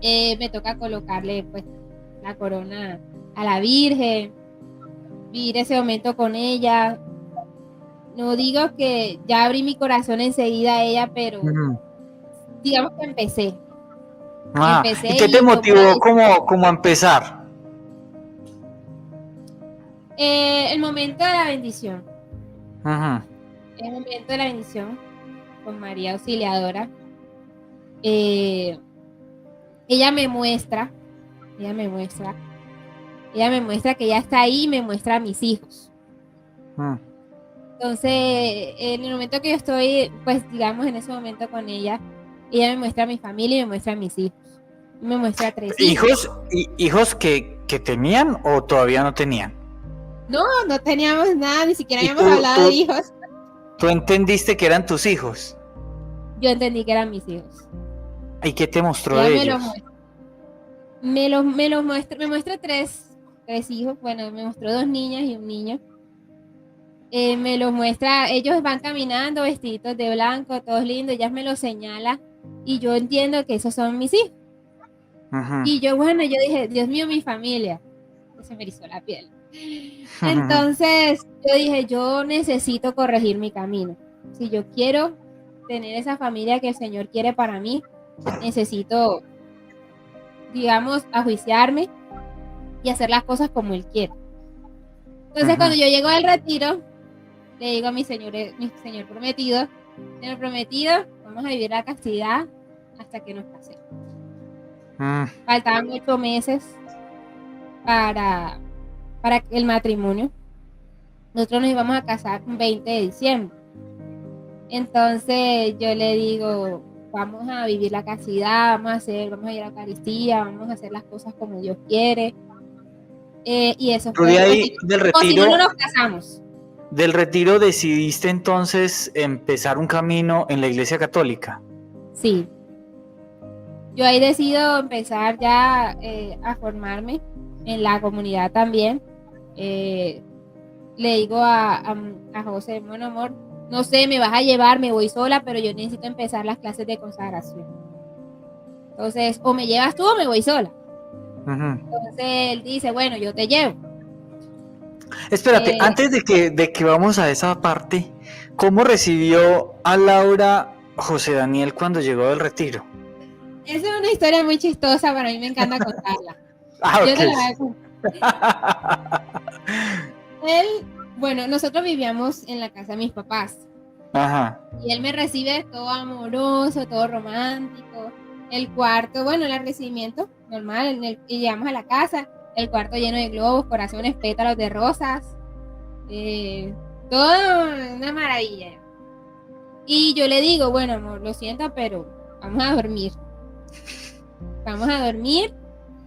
me toca colocarle, pues, la corona a la Virgen, vivir ese momento con ella. No digo que ya abrí mi corazón enseguida a ella, pero digamos que empecé. ¿Y qué te motivó como a empezar? El momento de la bendición. El momento de la bendición con María Auxiliadora. Ella me muestra que ella está ahí y me muestra a mis hijos. Entonces, en el momento que yo estoy, pues digamos en ese momento con ella me muestra a mi familia y me muestra a mis hijos. Me muestra 3 hijos. ¿Hijos que tenían o todavía no tenían? No teníamos nada, ni siquiera habíamos hablado de hijos. ¿Tú entendiste que eran tus hijos? Yo entendí que eran mis hijos. ¿Y qué te mostró de ellos? Me muestra tres hijos. Bueno, me mostró 2 niñas y un niño. Me los muestra, ellos van caminando vestiditos de blanco, todos lindos, ella me los señala y yo entiendo que esos son mis hijos. Y yo dije, Dios mío, mi familia. Se me erizó la piel. Entonces yo dije, yo necesito corregir mi camino. Si yo quiero tener esa familia que el Señor quiere para mí, necesito, digamos, ajuiciarme y hacer las cosas como Él quiere. Entonces cuando yo llego al retiro, le digo a mi señor prometido, Señor prometido, vamos a vivir la castidad hasta que nos casemos. Faltaban 8 meses para el matrimonio. Nosotros nos íbamos a casar el 20 de diciembre. Entonces yo le digo, vamos a vivir la castidad, vamos a ir a la Eucaristía, vamos a hacer las cosas como Dios quiere. Y eso fue. De ahí, del retiro, si no nos casamos. Del retiro decidiste entonces empezar un camino en la Iglesia Católica. Sí. Yo ahí decido empezar ya a formarme en la comunidad también. Le digo a José, bueno amor, no sé, me vas a llevar, me voy sola, pero yo necesito empezar las clases de consagración. Entonces, o me llevas tú o me voy sola. Entonces él dice, bueno, yo te llevo. Espérate, antes de que vamos a esa parte, ¿cómo recibió a Laura José Daniel cuando llegó del retiro? Esa es una historia muy chistosa, para mí me encanta contarla. Yo te la voy a contar. Bueno, nosotros vivíamos en la casa de mis papás. Y él me recibe todo amoroso, todo romántico. El cuarto, bueno, el recibimiento normal, y llegamos a la casa, el cuarto lleno de globos, corazones, pétalos de rosas, todo una maravilla. Y yo le digo, bueno amor, lo siento, pero vamos a dormir.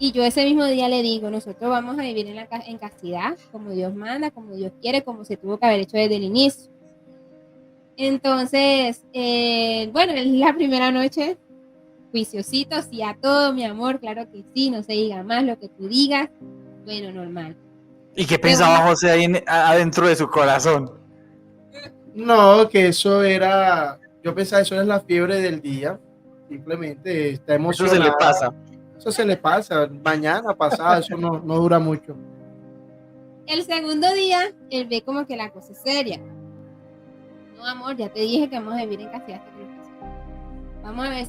Y yo ese mismo día le digo, nosotros vamos a vivir en castidad, como Dios manda, como Dios quiere, como se tuvo que haber hecho desde el inicio. Entonces, bueno, la primera noche, juiciosito, sí a todo, mi amor, claro que sí, no se diga más lo que tú digas, bueno, normal. ¿Y qué pensaba José ahí adentro de su corazón? No, que eso era, yo pensaba, eso es la fiebre del día, simplemente está emocionada. Eso se le pasa, mañana, pasado, eso no dura mucho. El segundo día, él ve como que la cosa es seria. No, amor, ya te dije que vamos a vivir en castidad hasta que nos casemos. Vamos a ver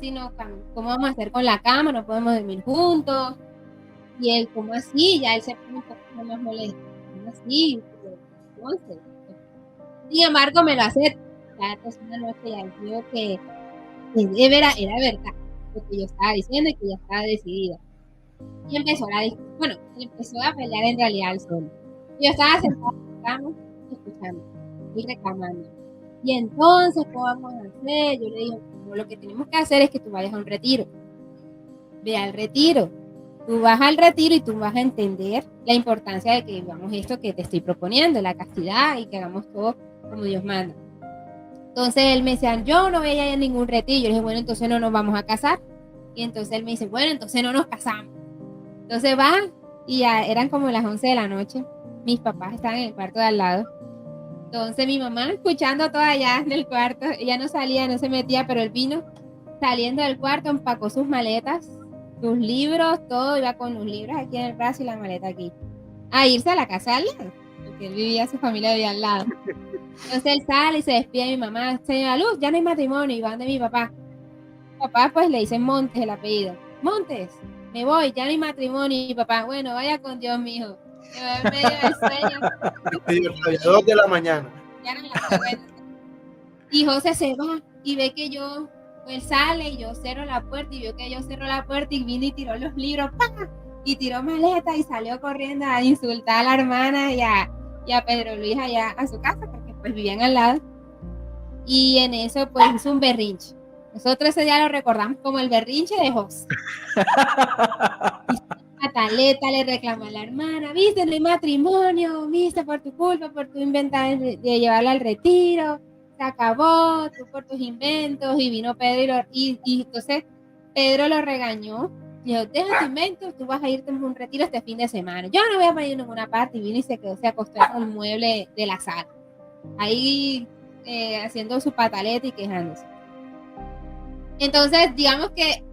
cómo vamos a hacer con la cama, no podemos dormir juntos. Y él, ¿cómo así? Ya él se pone un poco más molesto. ¿Cómo así? Entonces, sin embargo, me lo acepta. Ya pues una noche ya vio que era verdad lo que yo estaba diciendo y que ya estaba decidida. Y empezó a pelear en realidad al sol. Yo estaba sentada en la cama escuchando. y reclamando. Y entonces, ¿cómo vamos a hacer? Yo le digo, "No, lo que tenemos que hacer es que tú vayas a un retiro. Ve al retiro. Tú vas al retiro y tú vas a entender la importancia de que vivamos esto que te estoy proponiendo, la castidad y que hagamos todo como Dios manda". Entonces él me decía, yo no voy a ir a ningún retiro. Yo le dije, bueno, entonces no nos vamos a casar. Y entonces él me dice, bueno, entonces no nos casamos. Entonces va y ya eran como las 11 de la noche. Mis papás estaban en el cuarto de al lado. Entonces mi mamá escuchando todo allá en el cuarto, ella no salía, no se metía, pero él vino saliendo del cuarto, empacó sus maletas, sus libros, todo, iba con los libros aquí en el brazo y la maleta aquí, a irse a la casa al lado, porque él vivía, su familia vivía al lado. Entonces él sale y se despide de mi mamá, señora Luz, ya no hay matrimonio, y van de mi papá. Papá pues le dicen Montes el apellido. Montes, me voy, ya no hay matrimonio, y papá, bueno, vaya con Dios, mijo. Me voy en medio del sueño. A las 2 de la mañana. Ya eran las 9. Y José se va y ve que yo, él sale y yo cierro la puerta y vio que yo cerro la puerta y vino y tiró los libros, ¡pam! Y tiró maleta y salió corriendo a insultar a la hermana y a Pedro Luis allá a su casa porque pues vivían al lado. Y en eso pues hizo un berrinche. Nosotros ese día lo recordamos como el berrinche de José. Pataleta, le reclamó a la hermana, viste, no hay matrimonio, viste, por tu culpa, por tu inventar de llevarla al retiro, se acabó, tú por tus inventos. Y vino Pedro y entonces Pedro lo regañó, dijo, deja tus inventos, tú vas a irte a un retiro este fin de semana, yo no voy a ir a ninguna parte. Y vino y se quedó, se acostó en el mueble de la sala, ahí haciendo su pataleta y quejándose. Entonces digamos que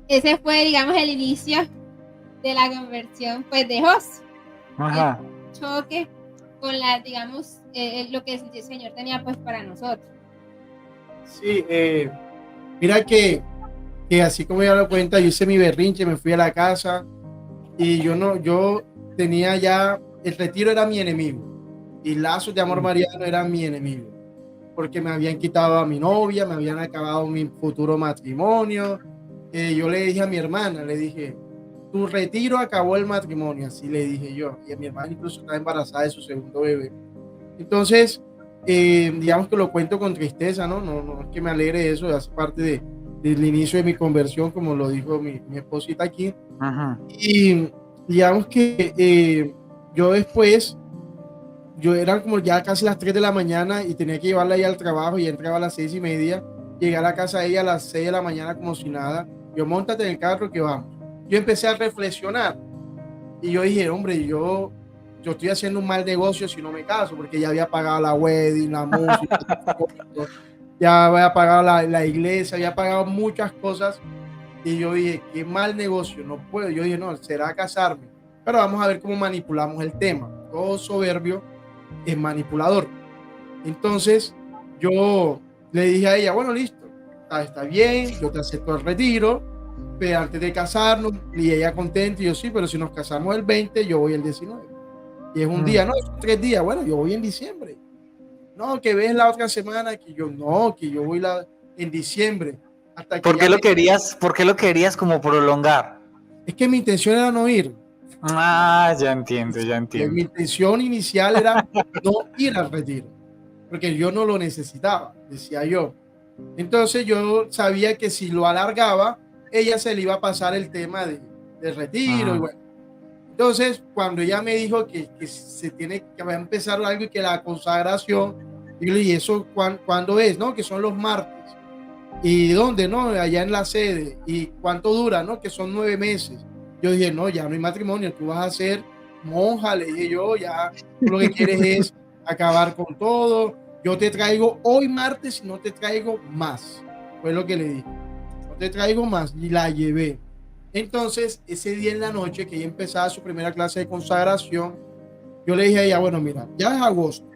ese fue, digamos, el inicio de la conversión pues de José. Ajá. El choque con la, digamos, lo que el Señor tenía pues para nosotros. Sí, mira que así como ya lo cuenta, yo hice mi berrinche, me fui a la casa y yo tenía ya, el retiro era mi enemigo y Lazos de Amor Mariano era mi enemigo, porque me habían quitado a mi novia, me habían acabado mi futuro matrimonio. Yo le dije a mi hermana, le dije, tu retiro acabó el matrimonio, así le dije yo, y a mi hermana incluso estaba embarazada de su segundo bebé. Entonces, digamos que lo cuento con tristeza, no es que me alegre de eso, hace parte del inicio de mi conversión, como lo dijo mi esposita aquí. Ajá. Y digamos que yo después, yo eran como ya casi las 3 de la mañana y tenía que llevarla ahí al trabajo y entraba a las 6:30, llegué a la casa de ella a las 6 de la mañana como si nada. Yo, móntate en el carro que vamos. Yo empecé a reflexionar y yo dije, hombre, yo estoy haciendo un mal negocio si no me caso, porque ya había pagado la wedding, la música, ya había pagado la iglesia, había pagado muchas cosas y yo dije, qué mal negocio, no puedo. Yo dije, no, será casarme, pero vamos a ver cómo manipulamos el tema. Todo soberbio es manipulador. Entonces yo le dije a ella, bueno, listo, está bien, yo te acepto el retiro, pero antes de casarnos. Y ella contenta y yo, sí, pero si nos casamos el 20, yo voy el 19. Y es un día, no, son 3 días, bueno, yo voy en diciembre. No, que ves la otra semana, que yo voy en diciembre. Hasta que ¿Por qué lo querías como prolongar? Es que mi intención era no ir. Ah, ya entiendo. Mi intención inicial era no ir al retiro, porque yo no lo necesitaba, decía yo. Entonces yo sabía que si lo alargaba, ella se le iba a pasar el tema del retiro. Y bueno, entonces cuando ella me dijo que se tiene que va a empezar algo y que la consagración, yo le dije, ¿eso cuándo es? ¿No? Que son los martes. ¿Y dónde? No, allá en la sede. ¿Y cuánto dura? No, que son 9 meses. Yo dije, no, ya no hay matrimonio, tú vas a ser monja, le dije yo, ya tú lo que quieres es acabar con todo. Yo te traigo hoy martes y no te traigo más. Fue lo que le dije. No te traigo más. Y la llevé. Entonces, ese día en la noche que ella empezaba su primera clase de consagración, yo le dije a ella, bueno, mira, ya es agosto.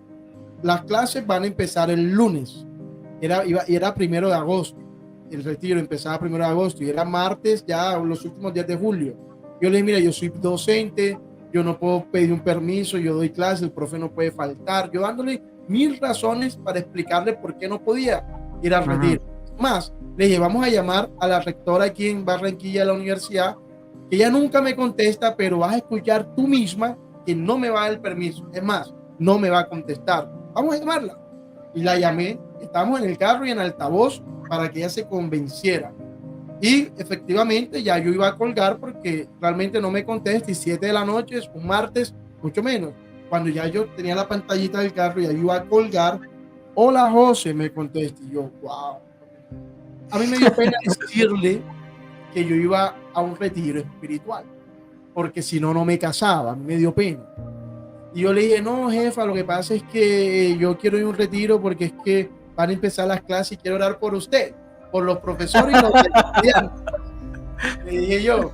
Las clases van a empezar el lunes. Era 1 de agosto. El retiro empezaba 1 de agosto y era martes, ya los últimos días de julio. Yo le dije, mira, yo soy docente, yo no puedo pedir un permiso, yo doy clase, el profe no puede faltar. Yo dándole 1000 razones para explicarle por qué no podía ir al retiro. Más, le dije, vamos a llamar a la rectora aquí en Barranquilla de la universidad, que ella nunca me contesta, pero vas a escuchar tú misma que no me va a dar el permiso. Es más, no me va a contestar. Vamos a llamarla. y la llamé, estábamos en el carro y en altavoz para que ella se convenciera. Y efectivamente ya yo iba a colgar porque realmente no me contesta y 7 de la noche es un martes, mucho menos. Cuando ya yo tenía la pantallita del carro y ya yo iba a colgar, hola José, me contesta y yo, wow. A mí me dio pena decirle que yo iba a un retiro espiritual, porque si no, no me casaba, a mí me dio pena. Y yo le dije, no, jefa, lo que pasa es que yo quiero ir a un retiro porque es que van a empezar las clases y quiero orar por usted, por los profesores y los estudiantes. Le dije yo.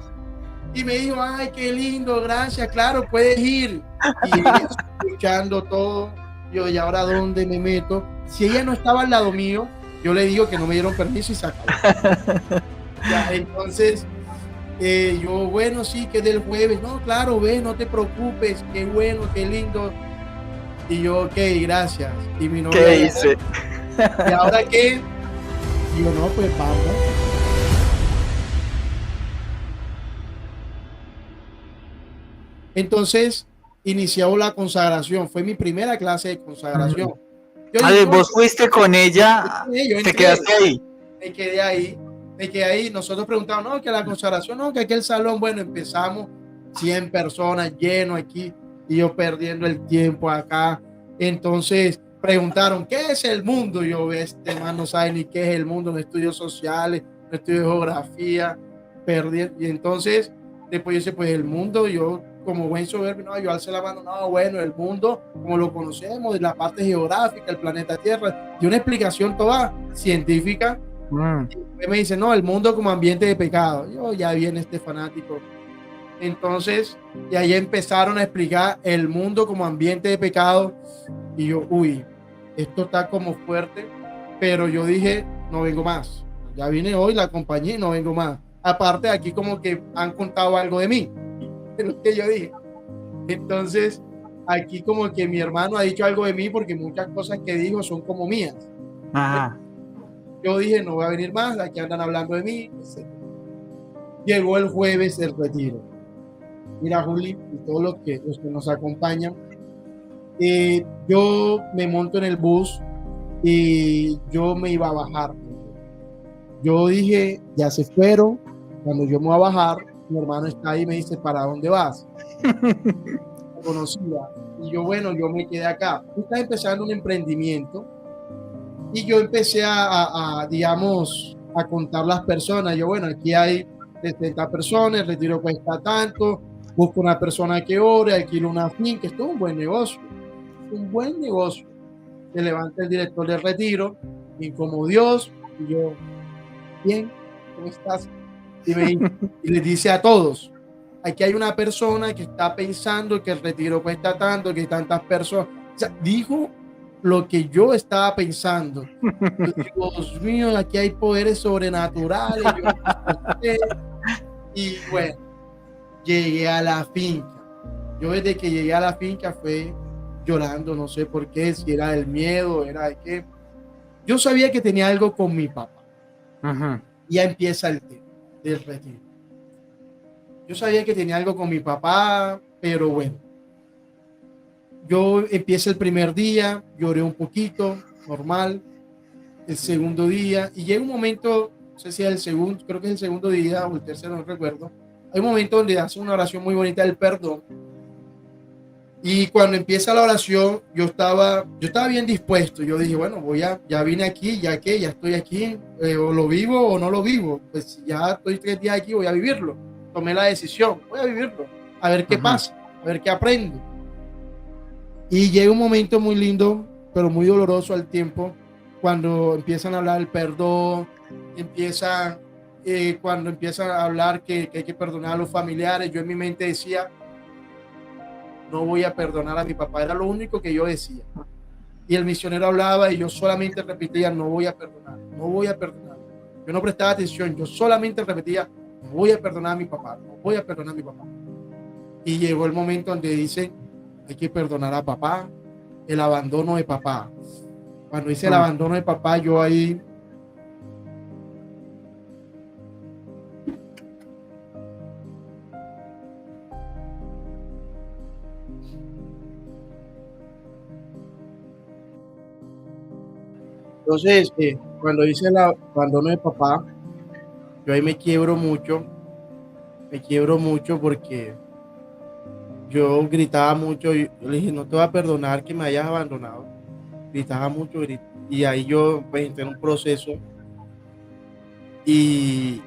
Y me dijo, ay, qué lindo, gracias, claro, puedes ir. Y ella escuchando todo, yo, ¿y ahora dónde me meto? Si ella no estaba al lado mío, yo le digo que no me dieron permiso y se acabó. Ya, entonces, yo, bueno, sí, que del jueves, no, claro, ve, no te preocupes, qué bueno, qué lindo. Y yo, ok, gracias. Y mi novia, ¿Qué dice? ¿y ahora qué? Y yo, no, pues vamos. Entonces, inició la consagración. Fue mi primera clase de consagración. Yo Ale, digo, vos fuiste con ella, yo te entré, quedaste ahí. me quedé ahí. Nosotros preguntamos, no, que la consagración, no, que aquel salón, bueno, empezamos 100 personas lleno aquí y yo perdiendo el tiempo acá. Entonces preguntaron, ¿qué es el mundo? Yo, este man no sabe ni qué es el mundo, no estudio sociales, no estudio geografía, perdí. Y entonces, después yo dije, pues el mundo, yo como buen soberbio, no, yo alcé la mano, no, bueno, el mundo, como lo conocemos, de la parte geográfica, el planeta Tierra, y una explicación toda científica. Y me dice, no, el mundo como ambiente de pecado. Yo, ya viene este fanático. Entonces, y ahí empezaron a explicar el mundo como ambiente de pecado. Y yo, uy, esto está como fuerte, pero yo dije, no vengo más. Ya vine hoy, la acompañé y no vengo más. Aparte, aquí como que han contado algo de mí, de lo que yo dije. Entonces, aquí como que mi hermano ha dicho algo de mí porque muchas cosas que dijo son como mías. Ajá. Yo dije, no voy a venir más, aquí andan hablando de mí. Llegó el jueves el retiro. Mira, Juli, y todos los que nos acompañan, yo me monto en el bus y yo me iba a bajar. Yo dije, ya se fueron. Cuando yo me voy a bajar, mi hermano está ahí y me dice, ¿para dónde vas? Me conocía. Y yo, bueno, yo me quedé acá. Yo estaba empezando un emprendimiento y yo empecé digamos, a contar las personas. Yo, bueno, aquí hay 70 personas, el retiro cuesta tanto, busco una persona que ore, alquilo una finca. Esto es un buen negocio. Un buen negocio. Se levanta el director del retiro y como Dios, y yo, bien, ¿cómo estás? Y les dice a todos, aquí hay una persona que está pensando que el retiro cuesta tanto, que hay tantas personas. O sea, dijo lo que yo estaba pensando. Yo digo, Dios mío, aquí hay poderes sobrenaturales. Y bueno, llegué a la finca. Yo desde que llegué a la finca fue llorando, no sé por qué, si era del miedo, era de qué. Yo sabía que tenía algo con mi papá. Ajá. Ya empieza el tema del retiro. Yo sabía que tenía algo con mi papá, pero bueno. Yo empiezo el primer día, lloré un poquito, normal. El segundo día, y llega un momento, no sé si es el segundo, creo que es el segundo día o el tercero, no recuerdo. Hay un momento donde hace una oración muy bonita del perdón. Y cuando empieza la oración, yo estaba bien dispuesto. Yo dije, bueno, ya vine aquí, ya estoy aquí, o lo vivo o no lo vivo. Pues ya estoy 3 días aquí, voy a vivirlo. Tomé la decisión, voy a vivirlo, a ver qué pasa, a ver qué aprendo. Y llega un momento muy lindo, pero muy doloroso al tiempo, cuando empiezan a hablar del perdón, cuando empiezan a hablar que hay que perdonar a los familiares. Yo en mi mente decía, no voy a perdonar a mi papá, era lo único que yo decía. Y el misionero hablaba y yo solamente repetía, no voy a perdonar, no voy a perdonar. Yo no prestaba atención, yo solamente repetía, no voy a perdonar a mi papá, no voy a perdonar a mi papá. Y llegó el momento donde dicen, hay que perdonar a papá, el abandono de papá. Cuando hice el abandono de papá, yo ahí Entonces, cuando hice el abandono de papá, yo ahí me quiebro mucho porque yo gritaba mucho, y yo le dije, no te voy a perdonar que me hayas abandonado. Gritaba mucho, y ahí yo pues entré en un proceso y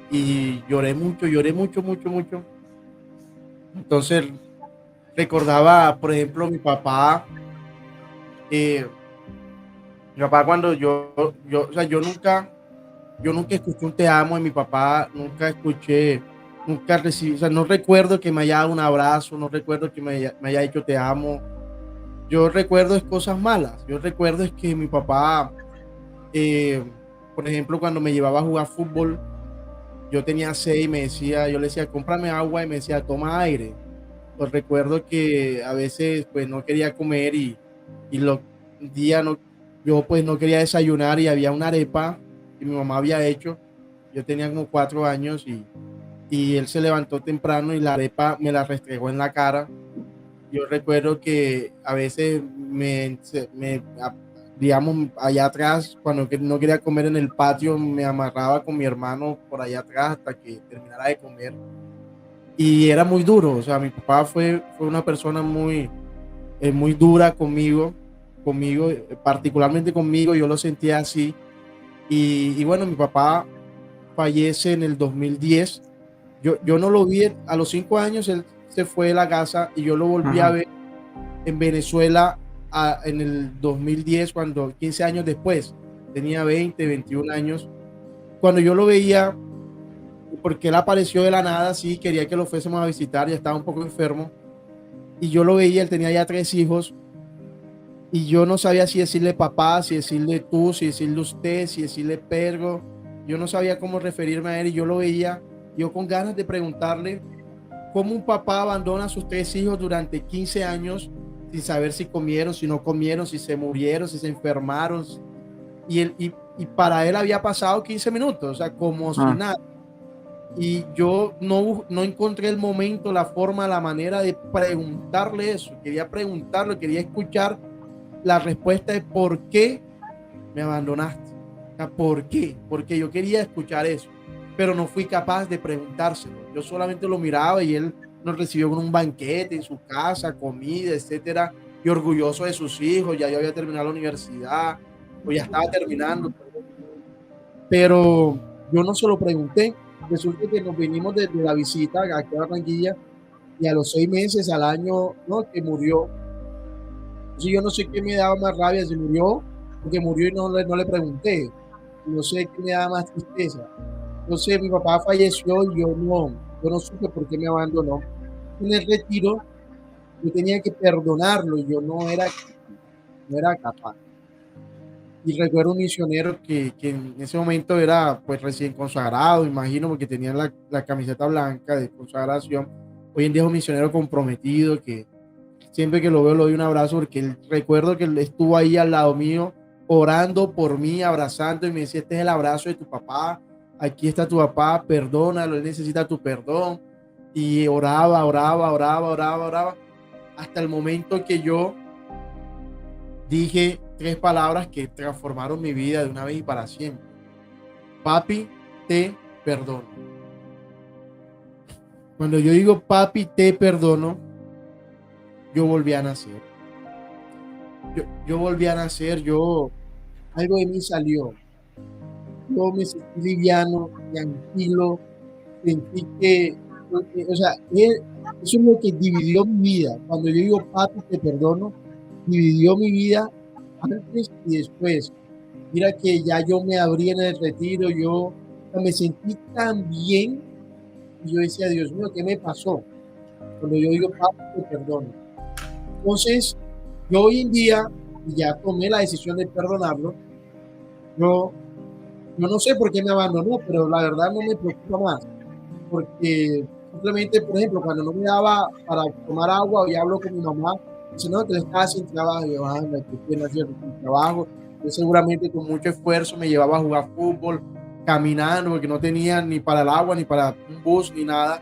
lloré mucho. Entonces recordaba, por ejemplo, mi papá cuando o sea, yo nunca escuché un te amo de mi papá, nunca recibí, o sea, no recuerdo que me haya dado un abrazo, no recuerdo que me haya dicho te amo. Yo recuerdo es cosas malas, yo recuerdo es que mi papá, por ejemplo, cuando me llevaba a jugar fútbol, yo tenía sed y yo le decía, cómprame agua, y me decía, toma aire. Pues recuerdo que a veces pues no quería comer y un día yo pues no quería desayunar y había una arepa que mi mamá había hecho. Yo tenía como 4 años y él se levantó temprano y la arepa me la restregó en la cara. Yo recuerdo que a veces digamos, allá atrás, cuando no quería comer en el patio, me amarraba con mi hermano por allá atrás hasta que terminara de comer. Y era muy duro, o sea, mi papá fue una persona muy dura conmigo, particularmente conmigo, yo lo sentía así. Y bueno, mi papá fallece en el 2010. Yo no lo vi a los 5 años, él se fue de la casa y yo lo volví a ver en Venezuela en el 2010, 15 años después, tenía 20, 21 años. Cuando yo lo veía, porque él apareció de la nada, sí, quería que lo fuésemos a visitar, ya estaba un poco enfermo, y yo lo veía, él tenía ya 3 hijos, y yo no sabía si decirle papá, si decirle tú, si decirle usted, si decirle pergo, yo no sabía cómo referirme a él, y yo lo veía, yo con ganas de preguntarle cómo un papá abandona a sus 3 hijos durante 15 años, sin saber si comieron, si no comieron, si se murieron, si se enfermaron, y para él había pasado 15 minutos, o sea, como si nada. Y yo no encontré el momento, la forma, la manera de preguntarle eso. Quería preguntarlo, quería escuchar la respuesta de por qué me abandonaste. O sea, ¿por qué? Porque yo quería escuchar eso, pero no fui capaz de preguntárselo. Yo solamente lo miraba y él nos recibió con un banquete en su casa, comida, etcétera, y orgulloso de sus hijos. Ya yo había terminado la universidad, o ya estaba terminando, pero yo no se lo pregunté. Resulta que nos vinimos de la visita aquí a Barranquilla y a los 6 meses, al año, ¿no?, que murió. Entonces yo no sé qué me daba más rabia, si murió, porque murió y no le pregunté. No sé qué me daba más tristeza. Entonces mi papá falleció y yo no supe por qué me abandonó. En el retiro yo tenía que perdonarlo y yo no era capaz. Y recuerdo un misionero que en ese momento era pues recién consagrado, imagino, porque tenía la camiseta blanca de consagración. Hoy en día es un misionero comprometido que siempre que lo veo le doy un abrazo, porque recuerdo que él estuvo ahí al lado mío orando por mí, abrazando, y me decía, este es el abrazo de tu papá, aquí está tu papá, perdónalo, él necesita tu perdón. Y oraba hasta el momento que yo dije 3 palabras que transformaron mi vida de una vez y para siempre. Papi, te perdono. Cuando yo digo papi, te perdono, yo volví a nacer. Yo volví a nacer, algo de mí salió. Yo me sentí liviano, tranquilo, sentí que, o sea, eso es lo que dividió mi vida. Cuando yo digo papi, te perdono, dividió mi vida antes y después. Mira que ya yo me abrí en el retiro, yo me sentí tan bien, y yo decía, Dios mío, ¿qué me pasó? Cuando yo digo papi, te perdono. Entonces, yo hoy en día ya tomé la decisión de perdonarlo. Yo no sé por qué me abandonó, pero la verdad no me preocupa más, porque simplemente, por ejemplo, cuando no me daba para tomar agua, yo hablo con mi mamá, dice, no, te estás sin trabajo. Yo, anda, ¿qué tienes haciendo sin trabajo? Yo seguramente con mucho esfuerzo me llevaba a jugar fútbol, caminando, porque no tenía ni para el agua, ni para un bus, ni nada.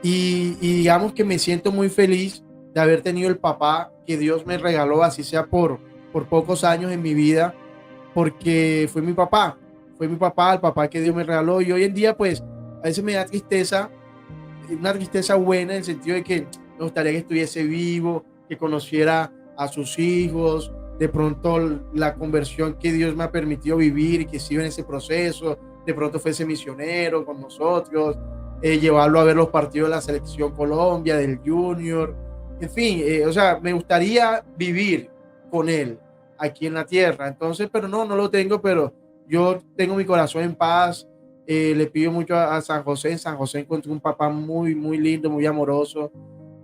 Y digamos que me siento muy feliz de haber tenido el papá que Dios me regaló, así sea por pocos años en mi vida. porque fue mi papá, el papá que Dios me regaló, y hoy en día pues a veces me da tristeza, una tristeza buena en el sentido de que me gustaría que estuviese vivo, que conociera a sus hijos, de pronto la conversión que Dios me ha permitido vivir y que siga en ese proceso, de pronto fuese misionero con nosotros, llevarlo a ver los partidos de la selección Colombia, del Junior, en fin, o sea, me gustaría vivir con él aquí en la tierra. Entonces, pero no lo tengo, pero yo tengo mi corazón en paz. Le pido mucho a San José. En San José encontré un papá muy, muy lindo, muy amoroso,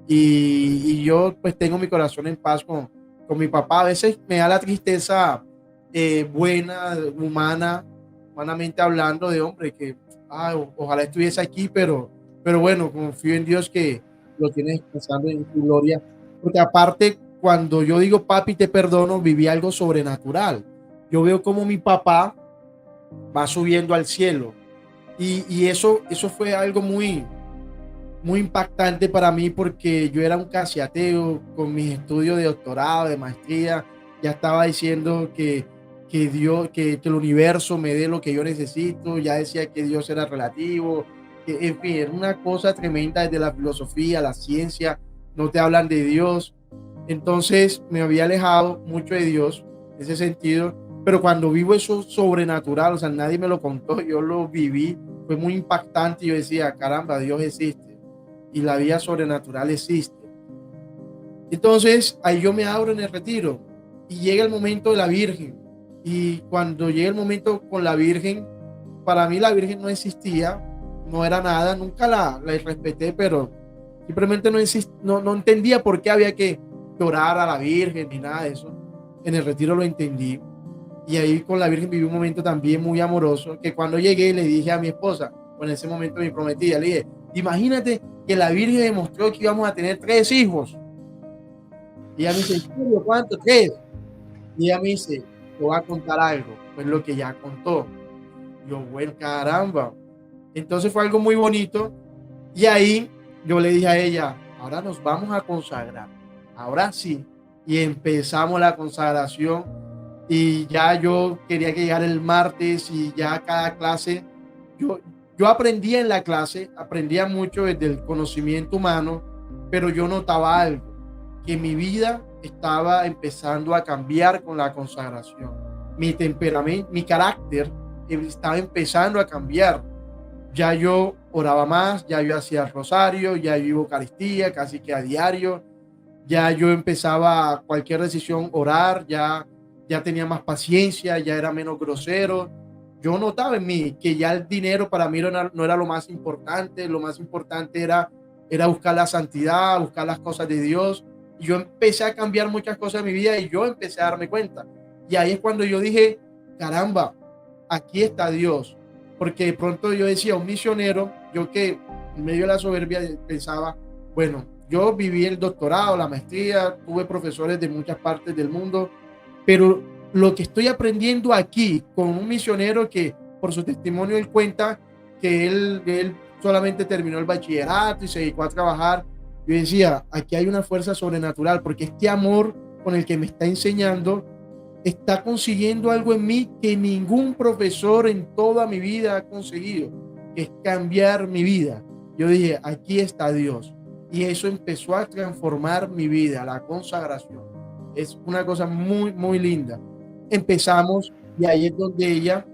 y yo pues tengo mi corazón en paz con mi papá. A veces me da la tristeza buena, humanamente hablando, de hombre, que ojalá estuviese aquí, pero bueno, confío en Dios que lo tiene descansando en su gloria, porque aparte, cuando yo digo papi te perdono, viví algo sobrenatural. Yo veo como mi papá va subiendo al cielo, y eso fue algo muy, muy impactante para mí, porque yo era un casi ateo. Con mis estudios de doctorado, de maestría, ya estaba diciendo que Dios, que el universo me dé lo que yo necesito. Ya decía que Dios era relativo, que en fin, era una cosa tremenda. Desde la filosofía, la ciencia, no te hablan de Dios. Entonces me había alejado mucho de Dios en ese sentido, pero cuando vivo eso sobrenatural, o sea, nadie me lo contó, yo lo viví, fue muy impactante. Yo decía, caramba, Dios existe y la vida sobrenatural existe. Entonces ahí yo me abro en el retiro y llega el momento de la Virgen, y cuando llega el momento con la Virgen, para mí la Virgen no existía, no era nada, nunca la respeté, pero simplemente no entendía por qué había que orar a la Virgen ni nada de eso. En el retiro lo entendí, y ahí con la Virgen viví un momento también muy amoroso, que cuando llegué le dije a mi esposa, en ese momento mi prometida, le dije, imagínate que la Virgen demostró que íbamos a tener 3 hijos. Y ella me dice, ¿cuánto? 3. Y ella me dice, te voy a contar algo, pues lo que ya contó. Yo, bueno, caramba. Entonces fue algo muy bonito, y ahí yo le dije a ella, ahora nos vamos a consagrar, ahora sí. Y empezamos la consagración, y ya yo quería que llegara el martes, y ya cada clase, yo aprendía en la clase, aprendía mucho desde el conocimiento humano, pero yo notaba algo, que mi vida estaba empezando a cambiar con la consagración. Mi temperamento, mi carácter estaba empezando a cambiar. Ya yo oraba más, ya yo hacía el rosario, ya yo iba a Eucaristía casi que a diario, ya yo empezaba cualquier decisión orar, ya tenía más paciencia, ya era menos grosero. Yo notaba en mí que ya el dinero para mí no era lo más importante era buscar la santidad, buscar las cosas de Dios. Y yo empecé a cambiar muchas cosas en mi vida, y yo empecé a darme cuenta. Y ahí es cuando yo dije, caramba, aquí está Dios. Porque de pronto yo decía, un misionero, yo que en medio de la soberbia pensaba, bueno, yo viví el doctorado, la maestría, tuve profesores de muchas partes del mundo, pero lo que estoy aprendiendo aquí con un misionero que por su testimonio él cuenta que él solamente terminó el bachillerato y se dedicó a trabajar, yo decía, aquí hay una fuerza sobrenatural, porque este amor con el que me está enseñando está consiguiendo algo en mí que ningún profesor en toda mi vida ha conseguido, que es cambiar mi vida. Yo dije, aquí está Dios, y eso empezó a transformar mi vida, la consagración. Es una cosa muy, muy linda. Empezamos, y ahí es donde ella,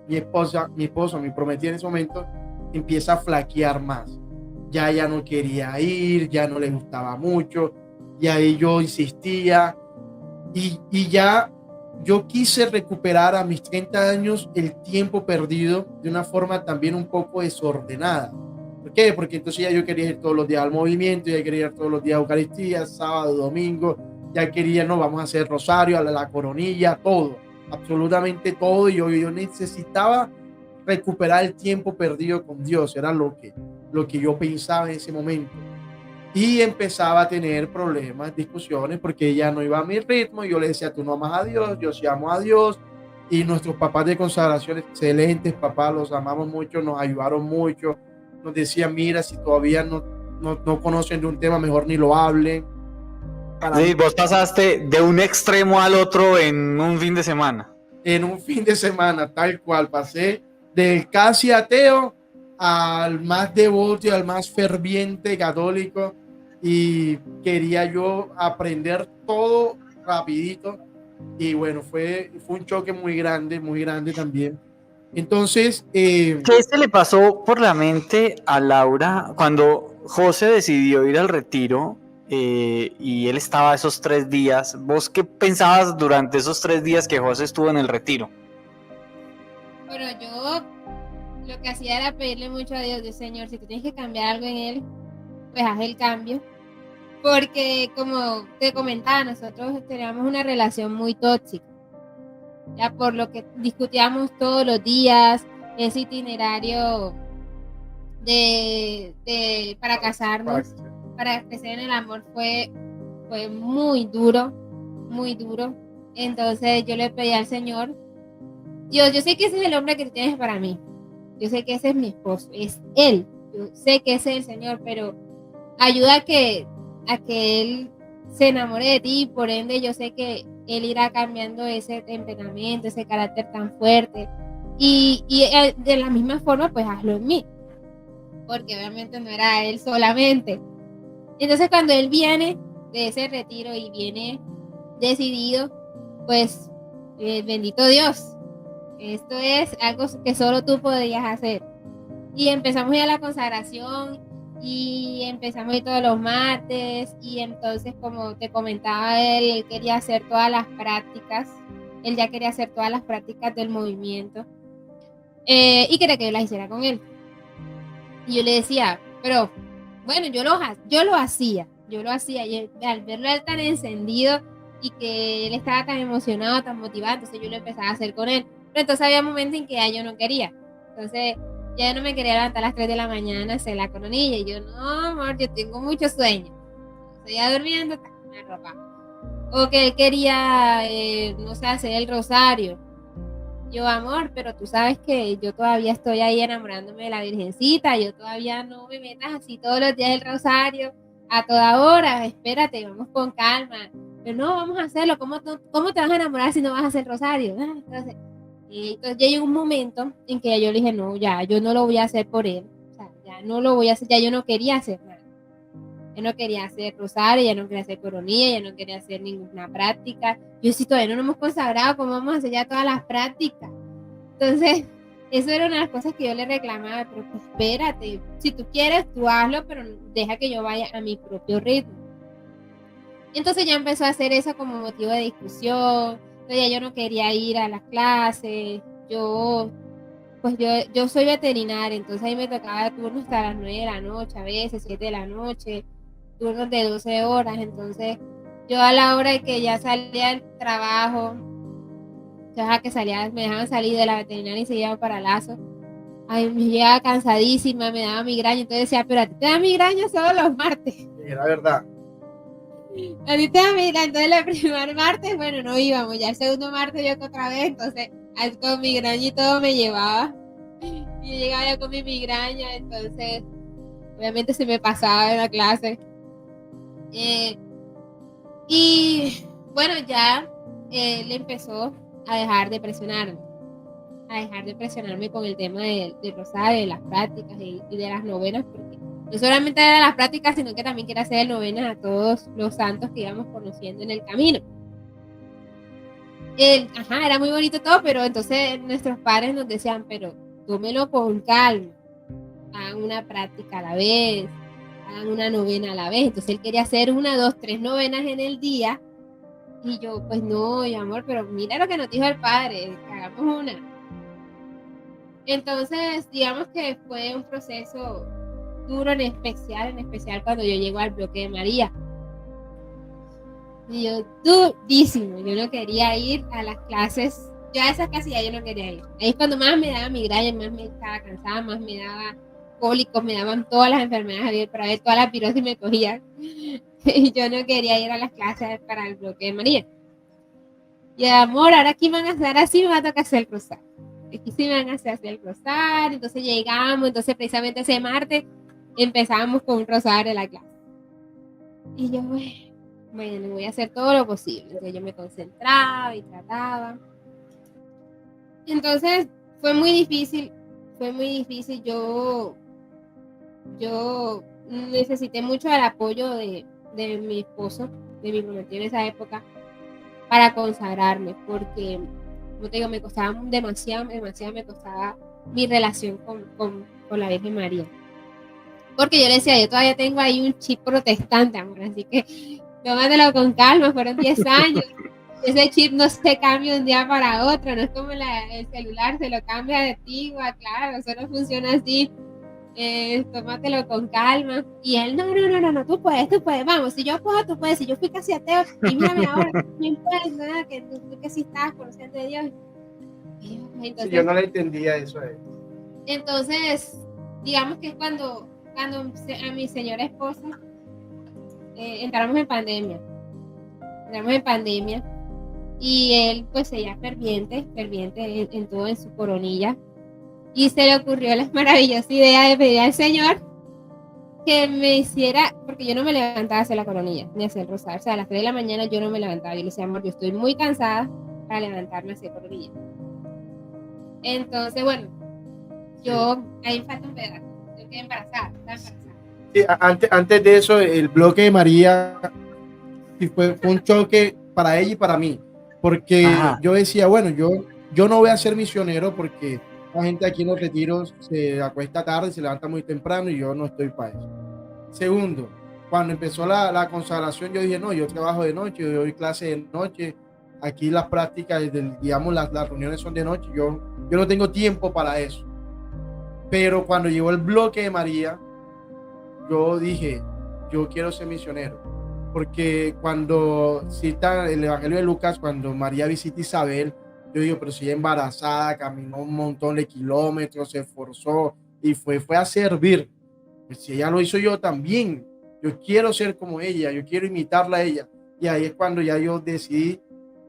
mi esposa, mi prometida en ese momento, empieza a flaquear más. Ya ella no quería ir, ya no le gustaba mucho, y ahí yo insistía, y ya yo quise recuperar a mis 30 años el tiempo perdido de una forma también un poco desordenada. ¿Por qué? Porque entonces ya yo quería ir todos los días al movimiento, ya quería ir todos los días a Eucaristía, sábado, domingo, ya quería, no, vamos a hacer rosario, a la coronilla, todo, absolutamente todo. Y yo necesitaba recuperar el tiempo perdido con Dios, era lo que yo pensaba en ese momento. Y empezaba a tener problemas, discusiones, porque ella no iba a mi ritmo. Yo le decía, tú no amas a Dios, yo sí amo a Dios. Y nuestros papás de consagración, excelentes papás, los amamos mucho, nos ayudaron mucho. Nos decían, mira, si todavía no conocen de un tema, mejor ni lo hablen. Sí, vos pasaste de un extremo al otro en un fin de semana. en un fin de semana, tal cual. Pasé del casi ateo al más devoto y al más ferviente católico, y quería yo aprender todo rapidito, y bueno, fue un choque muy grande también. Entonces, ¿Qué se le pasó por la mente a Laura cuando José decidió ir al retiro y él estaba esos 3 días? ¿Vos qué pensabas durante esos 3 días que José estuvo en el retiro? Bueno, yo lo que hacía era pedirle mucho a Dios, de Señor, si tú tienes que cambiar algo en él, pues haz el cambio. Porque como te comentaba, nosotros teníamos una relación muy tóxica. Ya por lo que discutíamos todos los días, ese itinerario para casarnos, para crecer en el amor fue muy duro, muy duro. Entonces yo le pedí al Señor, Dios, yo sé que ese es el hombre que tú tienes para mí. Yo sé que ese es mi esposo, es él. Yo sé que ese es el Señor, pero ayuda a que él se enamore de ti, y por ende yo sé que él irá cambiando ese temperamento, ese carácter tan fuerte, y de la misma forma pues hazlo en mí, porque obviamente no era él solamente. Entonces cuando él viene de ese retiro y viene decidido, pues bendito Dios, esto es algo que solo tú podrías hacer. Y empezamos ya la consagración y empezamos a ir todos los martes, y entonces, como te comentaba, él quería hacer todas las prácticas, él ya quería hacer todas las prácticas del movimiento, y quería que yo las hiciera con él. Y yo le decía, pero bueno, yo lo hacía, y al verlo él tan encendido y que él estaba tan emocionado, tan motivado, entonces yo lo empezaba a hacer con él. Pero entonces había momentos en que ya yo no quería, entonces ya no me quería levantar a las 3 de la mañana, hacer la coronilla, y yo, no, amor, yo tengo mucho sueño, estoy ya durmiendo, me arropaba. O que él quería, no sé, hacer el rosario. Yo, amor, pero tú sabes que yo todavía estoy ahí enamorándome de la Virgencita, yo todavía no me metas así todos los días el rosario, a toda hora, espérate, vamos con calma. Pero no, vamos a hacerlo, ¿cómo te vas a enamorar si no vas a hacer rosario? Entonces ya llegó un momento en que yo le dije, no, ya, yo no lo voy a hacer por él, o sea, ya no lo voy a hacer, ya yo no quería hacer nada. Yo no quería hacer rosario, ya no quería hacer coronilla, ya no quería hacer ninguna práctica. Yo, si todavía no nos hemos consagrado, ¿cómo vamos a hacer ya todas las prácticas? Entonces, eso era una de las cosas que yo le reclamaba, pero pues, espérate, si tú quieres, tú hazlo, pero deja que yo vaya a mi propio ritmo. Entonces ya empezó a hacer eso como motivo de discusión. Entonces ya yo no quería ir a las clases. Yo soy veterinaria, entonces ahí me tocaba turnos hasta las 9 de la noche, a veces 7 de la noche, turnos de 12 horas. Entonces yo a la hora de que ya salía del trabajo, ya que me dejaban salir de la veterinaria y se iba para Lazo, ay, me llegaba cansadísima, me daba migraña. Entonces decía, pero a ti te da migraña solo los martes. Era verdad. A ti te da migraña. Entonces el primer martes, bueno, no íbamos, ya el segundo martes yo otra vez, entonces con migraña y todo me llevaba, y yo llegaba ya con mi migraña, entonces obviamente se me pasaba en la clase, y bueno, ya él empezó a dejar de presionarme con el tema del rosario, de las prácticas y de las novenas, porque no solamente era las prácticas, sino que también quería hacer novenas a todos los santos que íbamos conociendo en el camino. Era muy bonito todo, pero entonces nuestros padres nos decían, pero tómelo con calma, hagan una práctica a la vez, hagan una novena a la vez. Entonces él quería hacer 1, 2, 3 novenas en el día, y yo, pues no, mi amor, pero mira lo que nos dijo el padre, que hagamos una. Entonces digamos que fue un proceso duro, en especial cuando yo llego al bloque de María. Y yo, durísimo, yo no quería ir a las clases, yo a esas clases ya yo no quería ir. Ahí es cuando más me daba migraña, más me estaba cansada, más me daba cólicos, me daban todas las enfermedades para ver toda la pirosis me cogía. Y yo no quería ir a las clases para el bloque de María. Y amor, ahora aquí van a hacer así, me va a tocar hacer el rosario. Aquí sí me van a hacer el rosario. Entonces llegamos, entonces precisamente ese martes empezamos con un rosario en la clase. Y yo, bueno, voy a hacer todo lo posible. Entonces yo me concentraba y trataba. Entonces fue muy difícil, yo necesité mucho el apoyo de mi esposo, de mi prometido en esa época, para consagrarme, porque, como te digo, me costaba demasiado me costaba mi relación con la Virgen María. Porque yo le decía, yo todavía tengo ahí un chip protestante, amor, así que tómatelo con calma, fueron 10 años. Ese chip no se cambia de un día para otro, no es como el celular, se lo cambia de ti, claro, eso no funciona así. Tómatelo con calma. Y él, no, tú puedes, vamos, si yo puedo, tú puedes, si yo fui casi ateo, y mírame ahora, tú también puedes, nada, que tú que sí estás conociendo de Dios. Entonces, Sí, yo no le entendía eso a él. Entonces, digamos que es cuando a mi señora esposa entramos en pandemia, y él pues seguía ferviente en todo, en su coronilla, y se le ocurrió la maravillosa idea de pedir al Señor que me hiciera, porque yo no me levantaba a hacer la coronilla ni a hacer el rosario, o sea, a las 3 de la mañana yo no me levantaba, yo le decía, amor, yo estoy muy cansada para levantarme a hacer coronilla. Entonces, bueno, yo, ahí falta un pedazo, yo quedé embarazada. Sí, antes de eso, el bloque de María sí fue un choque para ella y para mí, porque yo decía, bueno, yo no voy a ser misionero porque la gente aquí en los retiros se acuesta tarde, se levanta muy temprano y yo no estoy para eso. Segundo, cuando empezó la consagración, yo dije, no, yo trabajo de noche, yo doy clase de noche, aquí las prácticas, digamos, las reuniones son de noche, yo no tengo tiempo para eso. Pero cuando llegó el bloque de María, yo dije, yo quiero ser misionero. Porque cuando cita el Evangelio de Lucas, cuando María visita a Isabel, yo digo, pero si ella embarazada, caminó un montón de kilómetros, se esforzó y fue a servir. Pues si ella lo hizo, yo también. Yo quiero ser como ella, yo quiero imitarla a ella. Y ahí es cuando ya yo decidí.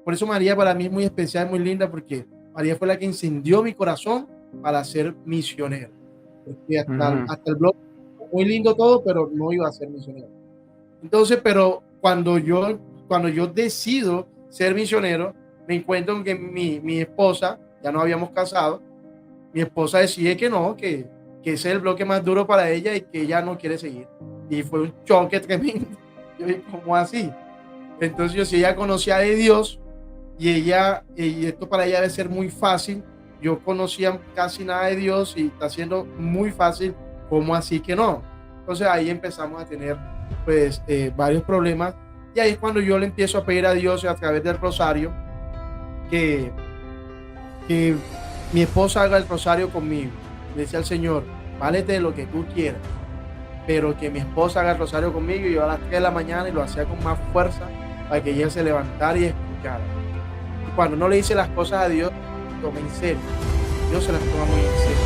Por eso María para mí es muy especial, muy linda, porque María fue la que encendió mi corazón para ser misionero. Porque hasta el blog, muy lindo todo, pero no iba a ser misionero. Entonces, pero cuando yo decido ser misionero, me encuentro con que mi esposa, ya nos habíamos casado, mi esposa decide que no, que ese es el bloque más duro para ella y que ella no quiere seguir. Y fue un choque tremendo. Yo dije, ¿cómo así? Entonces yo, si ella conocía de Dios y esto para ella debe ser muy fácil, yo conocía casi nada de Dios y está siendo muy fácil, ¿cómo así que no? Entonces ahí empezamos a tener pues varios problemas y ahí es cuando yo le empiezo a pedir a Dios a través del rosario que mi esposa haga el rosario conmigo. Le decía al Señor, válete de lo que tú quieras, pero que mi esposa haga el rosario conmigo. Y yo a las 3 de la mañana y lo hacía con más fuerza para que ella se levantara y escuchara. Y cuando no le hice las cosas a Dios, tome en serio. Dios se las toma muy en serio.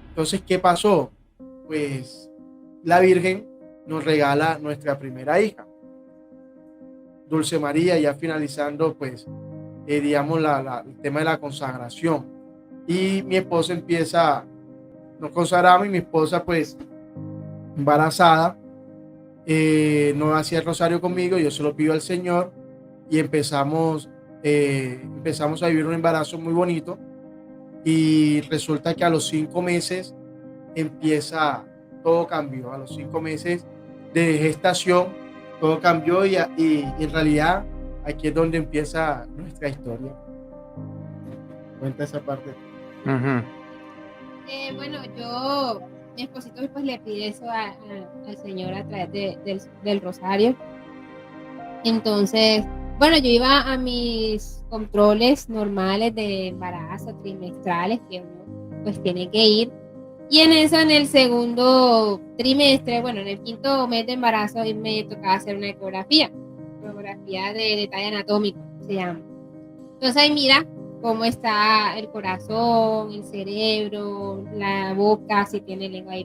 Entonces, ¿qué pasó? Pues la Virgen nos regala nuestra primera hija, Dulce María, ya finalizando pues digamos el tema de la consagración. Y mi esposa nos consagramos y mi esposa pues embarazada, no hacía el rosario conmigo, yo se lo pido al Señor y empezamos a vivir un embarazo muy bonito. Y resulta que a los 5 meses todo cambió. A los 5 meses de gestación, todo cambió y en realidad aquí es donde empieza nuestra historia. Cuenta esa parte. Bueno, mi esposito pues le pide eso al Señor a través del rosario. Entonces, bueno, yo iba a mis controles normales de embarazo, trimestrales, que uno pues tiene que ir. Y en el segundo trimestre, bueno, en el 5º mes de embarazo, me tocaba hacer una ecografía de detalle anatómico, se llama. Entonces ahí mira cómo está el corazón, el cerebro, la boca, si tiene lengua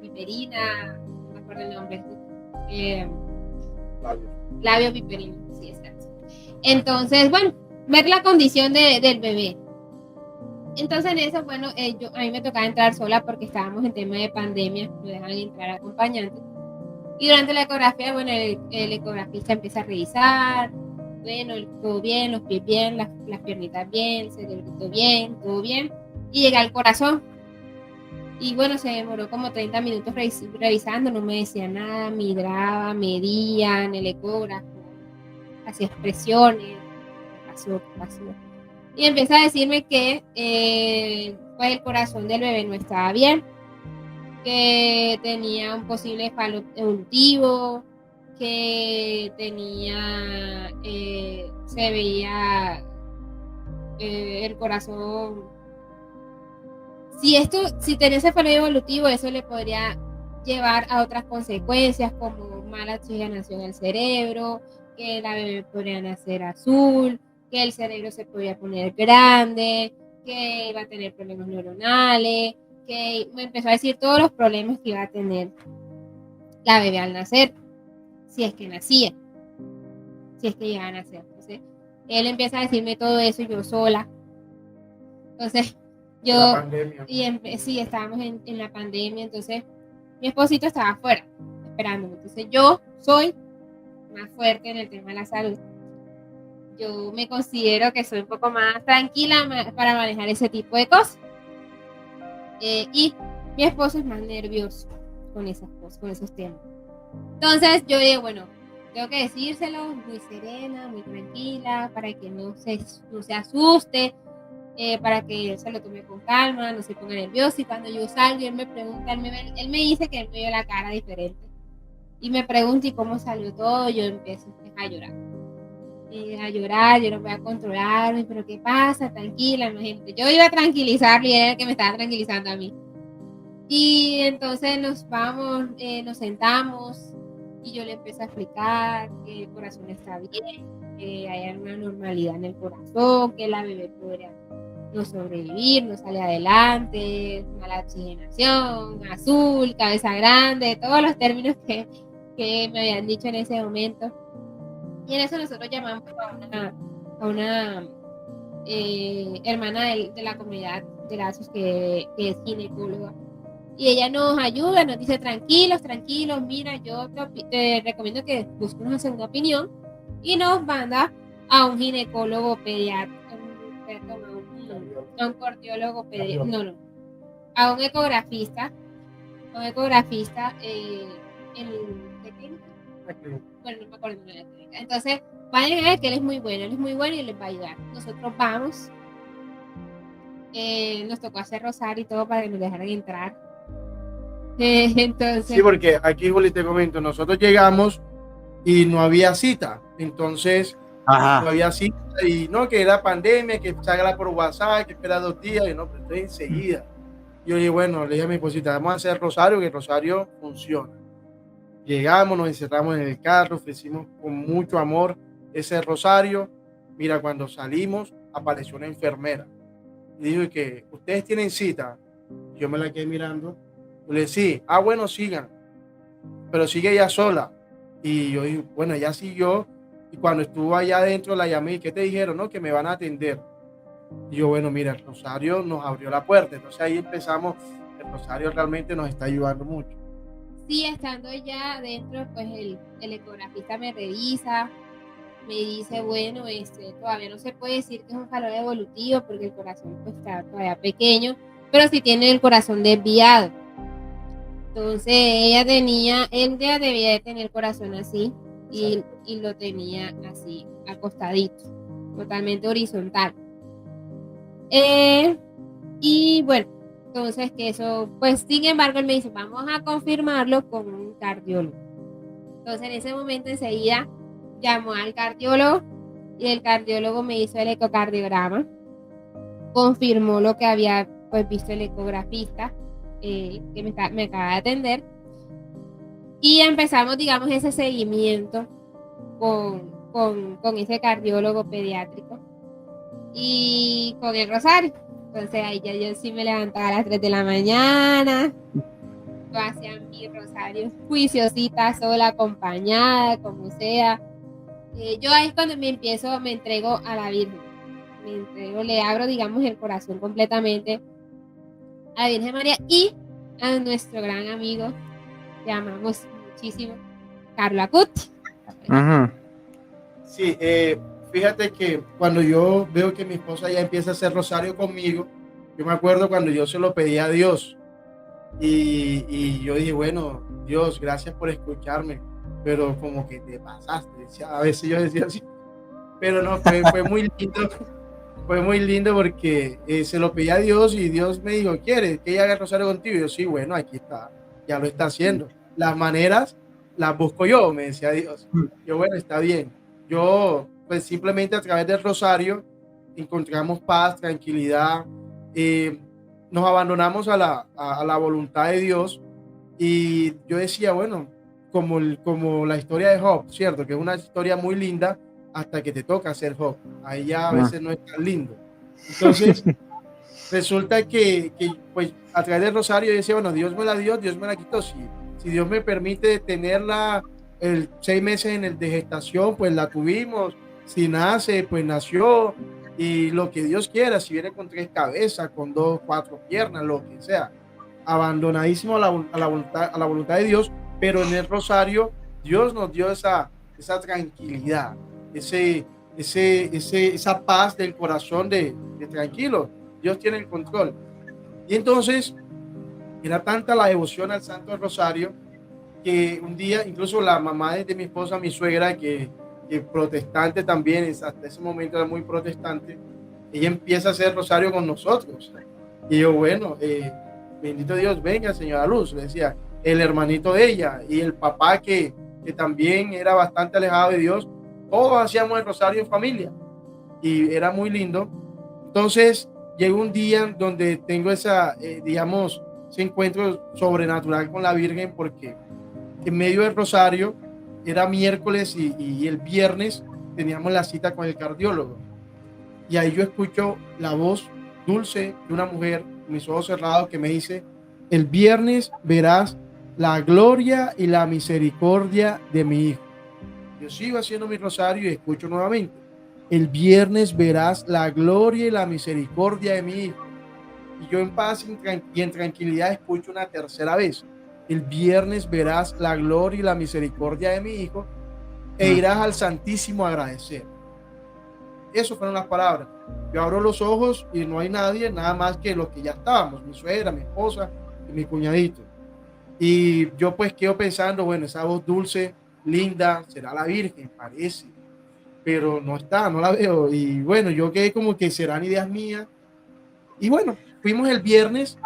piperina, no me acuerdo el nombre. Labio piperino, sí, exacto. Entonces, bueno, ver la condición del bebé. Entonces en eso, bueno, a mí me tocaba entrar sola porque estábamos en tema de pandemia, no dejan entrar acompañantes. Y durante la ecografía, bueno, el ecografista empieza a revisar, bueno, todo bien, los pies bien, las piernitas bien, el cerebrito bien, todo bien, y llega al corazón. Y bueno, se demoró como 30 minutos revisando, no me decía nada, migraba, medía en el ecógrafo, hacía expresiones, ¿qué pasó? Y empieza a decirme que pues el corazón del bebé no estaba bien, que tenía un posible falo evolutivo, que tenía, se veía el corazón. Si tenía ese falo evolutivo, eso le podría llevar a otras consecuencias como mala oxigenación del cerebro, que la bebé podría nacer azul, que el cerebro se podía poner grande, que iba a tener problemas neuronales, que me empezó a decir todos los problemas que iba a tener la bebé al nacer, si es que nacía, si es que llegaba a nacer. Entonces, él empieza a decirme todo eso y yo sola. Entonces, yo, sí, estábamos en la pandemia, entonces mi esposito estaba afuera esperándome. Entonces, yo soy más fuerte en el tema de la salud. Yo me considero que soy un poco más tranquila para manejar ese tipo de cosas. Y mi esposo es más nervioso con esas cosas, con esos temas. Entonces yo digo, bueno, tengo que decírselo muy serena, muy tranquila, para que no se asuste, para que él se lo tome con calma, no se ponga nervioso. Y cuando yo salgo y él me pregunta, él me dice que él me vio la cara diferente. Y me pregunta, ¿y cómo salió todo? Yo empiezo a llorar. Yo no voy a controlarme, pero ¿qué pasa? Tranquila, imagínate. Yo iba a tranquilizarlo y era el que me estaba tranquilizando a mí. Y entonces nos vamos, nos sentamos y yo le empiezo a explicar que el corazón está bien, que hay una normalidad en el corazón, que la bebé podría no sobrevivir, no sale adelante, mala oxigenación, azul, cabeza grande, todos los términos que me habían dicho en ese momento. Y en eso nosotros llamamos a una hermana de la comunidad de Lazos que es ginecóloga. Y ella nos ayuda, nos dice tranquilos, mira, yo te recomiendo que busques una segunda opinión y nos manda a un ginecólogo pediatra, a un cardiólogo pediatra, a un ecografista, ¿de clínica? Bueno, no me acuerdo de la clínica. Entonces, vayan a ver que él es muy bueno y les va a ayudar. Nosotros vamos, nos tocó hacer rosario y todo para que nos dejaran entrar. Entonces, sí, porque aquí, Juli, te comento, nosotros llegamos y no había cita, entonces no había cita y no, que era pandemia, que salga por WhatsApp, que espera 2 días, y no, pero estoy enseguida. Yo dije, bueno, le dije a mi esposita, vamos a hacer rosario, que el rosario funciona. Llegamos, nos encerramos en el carro, ofrecimos con mucho amor ese rosario. Mira, cuando salimos, apareció una enfermera y dijo que ustedes tienen cita. Yo me la quedé mirando. Yo le dije, sí, bueno, sigan, pero sigue ella sola. Y yo dije, bueno, ella siguió. Y cuando estuvo allá adentro, la llamé. ¿Qué te dijeron? No, que me van a atender. Y yo, bueno, mira, el rosario nos abrió la puerta. Entonces ahí empezamos. El rosario realmente nos está ayudando mucho. Sí, estando ya adentro, pues el ecografista me revisa, me dice, bueno, todavía no se puede decir que es un fallo evolutivo porque el corazón pues, está todavía pequeño, pero sí tiene el corazón desviado. Entonces él ya debía de tener el corazón así y lo tenía así, acostadito, totalmente horizontal. Y bueno, entonces que eso, pues sin embargo él me dice, vamos a confirmarlo con un cardiólogo. Entonces en ese momento enseguida llamó al cardiólogo y el cardiólogo me hizo el ecocardiograma, confirmó lo que había pues visto el ecografista que me acaba de atender y empezamos, digamos, ese seguimiento con ese cardiólogo pediátrico y con el rosario. Entonces ahí ya yo sí me levantaba a las 3 de la mañana, yo hacía mi rosario juiciosita, sola, acompañada, como sea. Yo ahí es cuando me entrego a la Virgen, le abro, digamos, el corazón completamente a la Virgen María y a nuestro gran amigo, que amamos muchísimo, Carlo Acuti. Ujú. Sí, fíjate que cuando yo veo que mi esposa ya empieza a hacer rosario conmigo, yo me acuerdo cuando yo se lo pedí a Dios y yo dije, bueno, Dios, gracias por escucharme, pero como que te pasaste. A veces yo decía así, pero no, fue muy lindo, fue muy lindo porque se lo pedí a Dios y Dios me dijo, ¿quieres que ella haga el rosario contigo? Y yo, sí, bueno, aquí está, ya lo está haciendo. Las maneras las busco yo, me decía Dios. Yo, bueno, está bien. Yo, pues simplemente a través del rosario encontramos paz, tranquilidad, nos abandonamos a la voluntad de Dios y yo decía, bueno, como la historia de Job, ¿cierto? Que es una historia muy linda hasta que te toca ser Job. Ahí ya a veces no es tan lindo. Entonces, resulta que pues a través del rosario yo decía, bueno, Dios me la dio, Dios me la quitó. Si Dios me permite tenerla 6 meses de gestación, pues la tuvimos. Si nace, pues nació. Y lo que Dios quiera, si viene con 3 cabezas, con 2, 4 piernas, lo que sea. Abandonadísimo a la voluntad de Dios, pero en el rosario Dios nos dio esa tranquilidad, esa paz del corazón de tranquilo. Dios tiene el control. Y entonces era tanta la devoción al Santo Rosario que un día, incluso la mamá de mi esposa, mi suegra, que protestante también, hasta ese momento era muy protestante, ella empieza a hacer rosario con nosotros. Y yo, bueno, bendito Dios, venga, señora Luz, le decía, el hermanito de ella y el papá que también era bastante alejado de Dios, todos hacíamos el rosario en familia y era muy lindo. Entonces llegó un día donde tengo digamos, ese encuentro sobrenatural con la Virgen, porque en medio del rosario era miércoles y el viernes teníamos la cita con el cardiólogo y ahí yo escucho la voz dulce de una mujer, mis ojos cerrados, que me dice, el viernes verás la gloria y la misericordia de mi hijo. Yo sigo haciendo mi rosario y escucho nuevamente, el viernes verás la gloria y la misericordia de mi hijo. Y yo en paz y en tranquilidad escucho una tercera vez, el viernes verás la gloria y la misericordia de mi hijo e irás al Santísimo a agradecer. Esas fueron las palabras. Yo abro los ojos y no hay nadie, nada más que los que ya estábamos, mi suegra, mi esposa y mi cuñadito. Y yo pues quedo pensando, bueno, esa voz dulce, linda, será la Virgen, parece, pero no está, no la veo. Y bueno, yo quedé como que serán ideas mías. Y bueno, fuimos el viernes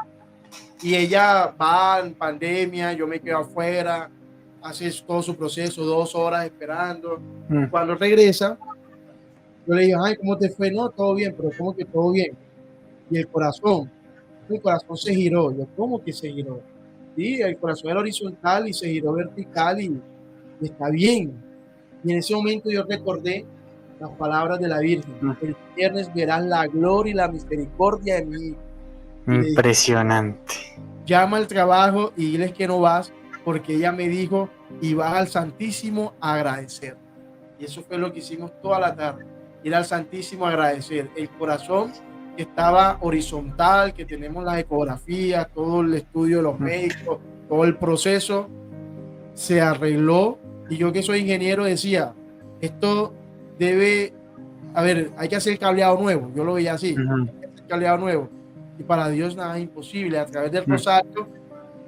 y ella va en pandemia, yo me quedo afuera, hace todo su proceso, 2 horas esperando. Cuando regresa, yo le digo, ay, ¿cómo te fue? No, todo bien, pero ¿cómo que todo bien? Y el corazón se giró. Yo, ¿cómo que se giró? Sí, el corazón era horizontal y se giró vertical y está bien. Y en ese momento yo recordé las palabras de la Virgen. El viernes verás la gloria y la misericordia de mi hijo. Impresionante. Llama al trabajo y diles que no vas, porque ella me dijo, y vas al Santísimo a agradecer. Y eso fue lo que hicimos toda la tarde, ir al Santísimo a agradecer. El corazón que estaba horizontal, que tenemos las ecografías, todo el estudio de los médicos, todo el proceso, se arregló. Y yo, que soy ingeniero, decía, esto debe, hay que hacer cableado nuevo. Yo lo veía así, hay que hacer cableado nuevo. Y para Dios nada es imposible. A través del rosario,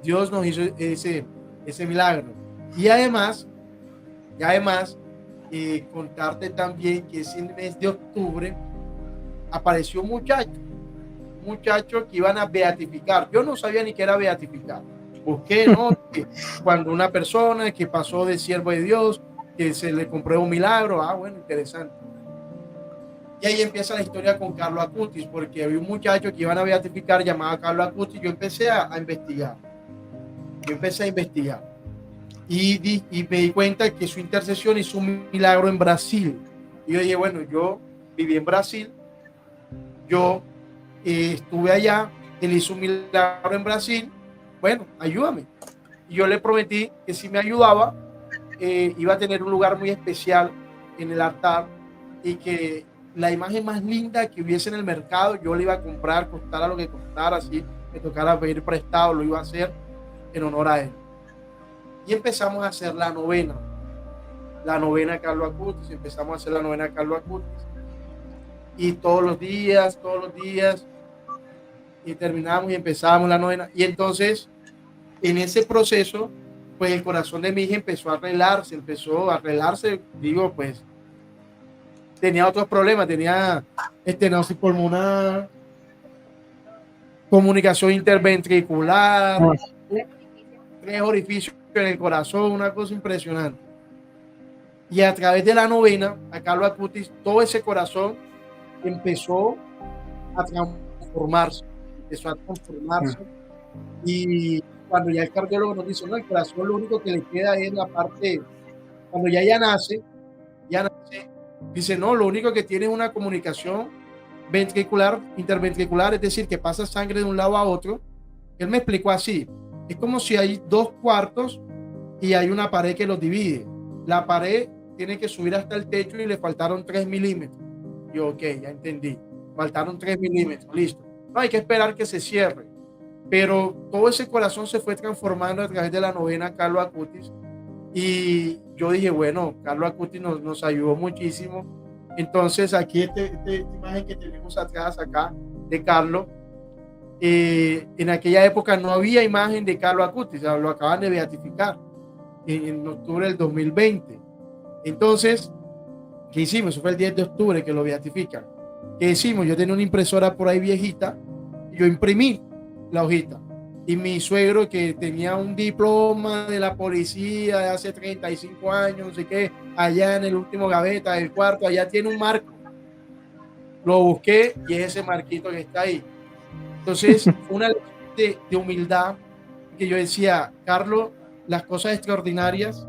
Dios nos hizo ese milagro. Y además, contarte también que ese mes de octubre apareció un muchacho que iban a beatificar. Yo no sabía ni qué era beatificar. Busqué, ¿no? Que cuando una persona que pasó de siervo de Dios, que se le compró un milagro, bueno, interesante. Y ahí empieza la historia con Carlo Acutis, porque había un muchacho que iban a beatificar llamado Carlo Acutis. Yo empecé a investigar. Y me di cuenta que su intercesión hizo un milagro en Brasil. Y yo dije, bueno, yo viví en Brasil, yo estuve allá, él hizo un milagro en Brasil, bueno, ayúdame. Y yo le prometí que si me ayudaba, iba a tener un lugar muy especial en el altar y que la imagen más linda que hubiese en el mercado, yo la iba a comprar, costara lo que costara, así me tocara pedir prestado, lo iba a hacer en honor a él. Y empezamos a hacer la novena. la novena Carlo Acutis, empezamos a hacer la novena Carlo Acutis, y todos los días, y terminamos y empezamos la novena, y entonces, en ese proceso, pues el corazón de mi hija empezó a arreglarse, digo, pues, tenía otros problemas, tenía estenosis pulmonar, comunicación interventricular, 3 orificios en el corazón, una cosa impresionante. Y a través de la novena, a Carlo Acutis, todo ese corazón empezó a transformarse, y cuando ya el cardiólogo nos dice, no, el corazón lo único que le queda es la parte, cuando ya nace, dice, no, lo único que tiene es una comunicación ventricular, interventricular, es decir, que pasa sangre de un lado a otro. Él me explicó así, es como si hay 2 cuartos y hay una pared que los divide. La pared tiene que subir hasta el techo y le faltaron 3 milímetros. Yo, ok, ya entendí, faltaron 3 milímetros, listo. No, hay que esperar que se cierre. Pero todo ese corazón se fue transformando a través de la novena Carlo Acutis, y yo dije, bueno, Carlo Acutis nos ayudó muchísimo. Entonces aquí esta imagen que tenemos atrás acá de Carlo, en aquella época no había imagen de Carlo Acutis, lo acaban de beatificar en octubre del 2020. Entonces, ¿qué hicimos? Eso fue el 10 de octubre que lo beatifican. ¿Qué hicimos? Yo tenía una impresora por ahí viejita, y yo imprimí la hojita, y mi suegro, que tenía un diploma de la policía de hace 35 años, no sé qué, allá en el último gaveta del cuarto, allá tiene un marco, lo busqué y es ese marquito que está ahí. Entonces fue una lección de humildad, que yo decía, Carlos, las cosas extraordinarias,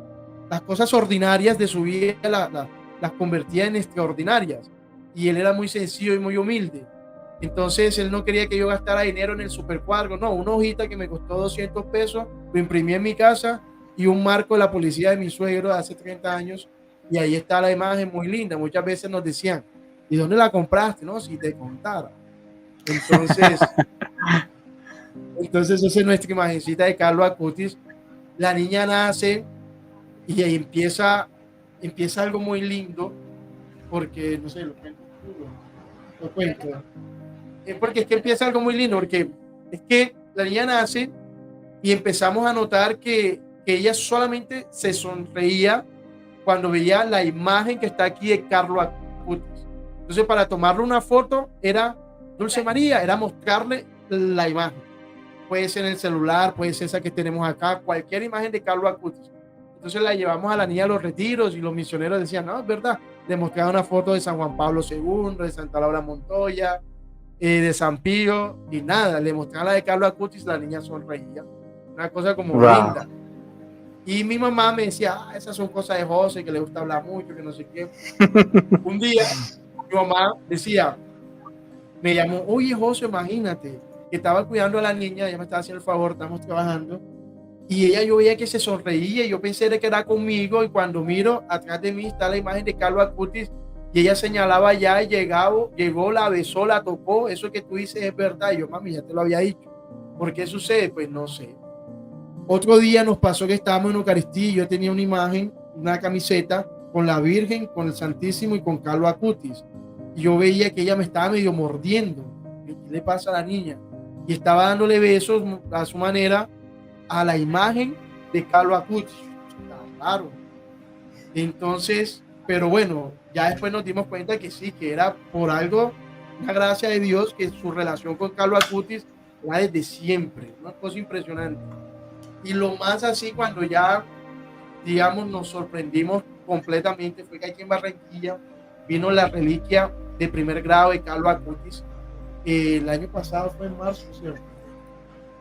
las cosas ordinarias de su vida las convertía en extraordinarias, y él era muy sencillo y muy humilde. Entonces él no quería que yo gastara dinero en el supercuadro, no, una hojita que me costó 200 pesos, lo imprimí en mi casa, y un marco de la policía de mi suegro de hace 30 años, y ahí está la imagen muy linda. Muchas veces nos decían, ¿y dónde la compraste? No, si te contara. Entonces esa es nuestra imagencita de Carlo Acutis. La niña nace y ahí empieza algo muy lindo, porque, no sé, lo cuento. Porque es que empieza algo muy lindo, porque es que la niña nace y empezamos a notar que ella solamente se sonreía cuando veía la imagen que está aquí de Carlo Acutis. Entonces, para tomarle una foto era Dulce María, era mostrarle la imagen. Puede ser en el celular, puede ser esa que tenemos acá, cualquier imagen de Carlo Acutis. Entonces la llevamos a la niña a los retiros, y los misioneros decían, no, es verdad, le mostraban una foto de San Juan Pablo II, de Santa Laura Montoya, de San Pío, y nada, le mostraban la de Carlo Acutis, la niña sonreía, una cosa como linda. Y mi mamá me decía, esas son cosas de José, que le gusta hablar mucho, que no sé qué. Un día mi mamá me llamó, oye José, imagínate, que estaba cuidando a la niña, ella me estaba haciendo el favor, estamos trabajando, y ella, yo veía que se sonreía, y yo pensé que era conmigo, y cuando miro, atrás de mí está la imagen de Carlo Acutis, y ella señalaba allá, y llegó, la besó, la tocó. Eso que tú dices es verdad. Y yo, mami, ya te lo había dicho. ¿Por qué sucede? Pues no sé. Otro día nos pasó que estábamos en Eucaristía, y yo tenía una imagen, una camiseta con la Virgen, con el Santísimo y con Carlo Acutis, y yo veía que ella me estaba medio mordiendo. ¿Qué le pasa a la niña? Y estaba dándole besos a su manera a la imagen de Carlo Acutis. Claro. Entonces, pero bueno, ya después nos dimos cuenta que sí, que era por algo, una gracia de Dios, que su relación con Carlo Acutis era desde siempre, una cosa impresionante. Y lo más así, cuando ya, digamos, nos sorprendimos completamente, fue que aquí en Barranquilla vino la reliquia de primer grado de Carlo Acutis. El año pasado, fue en marzo, ¿cierto?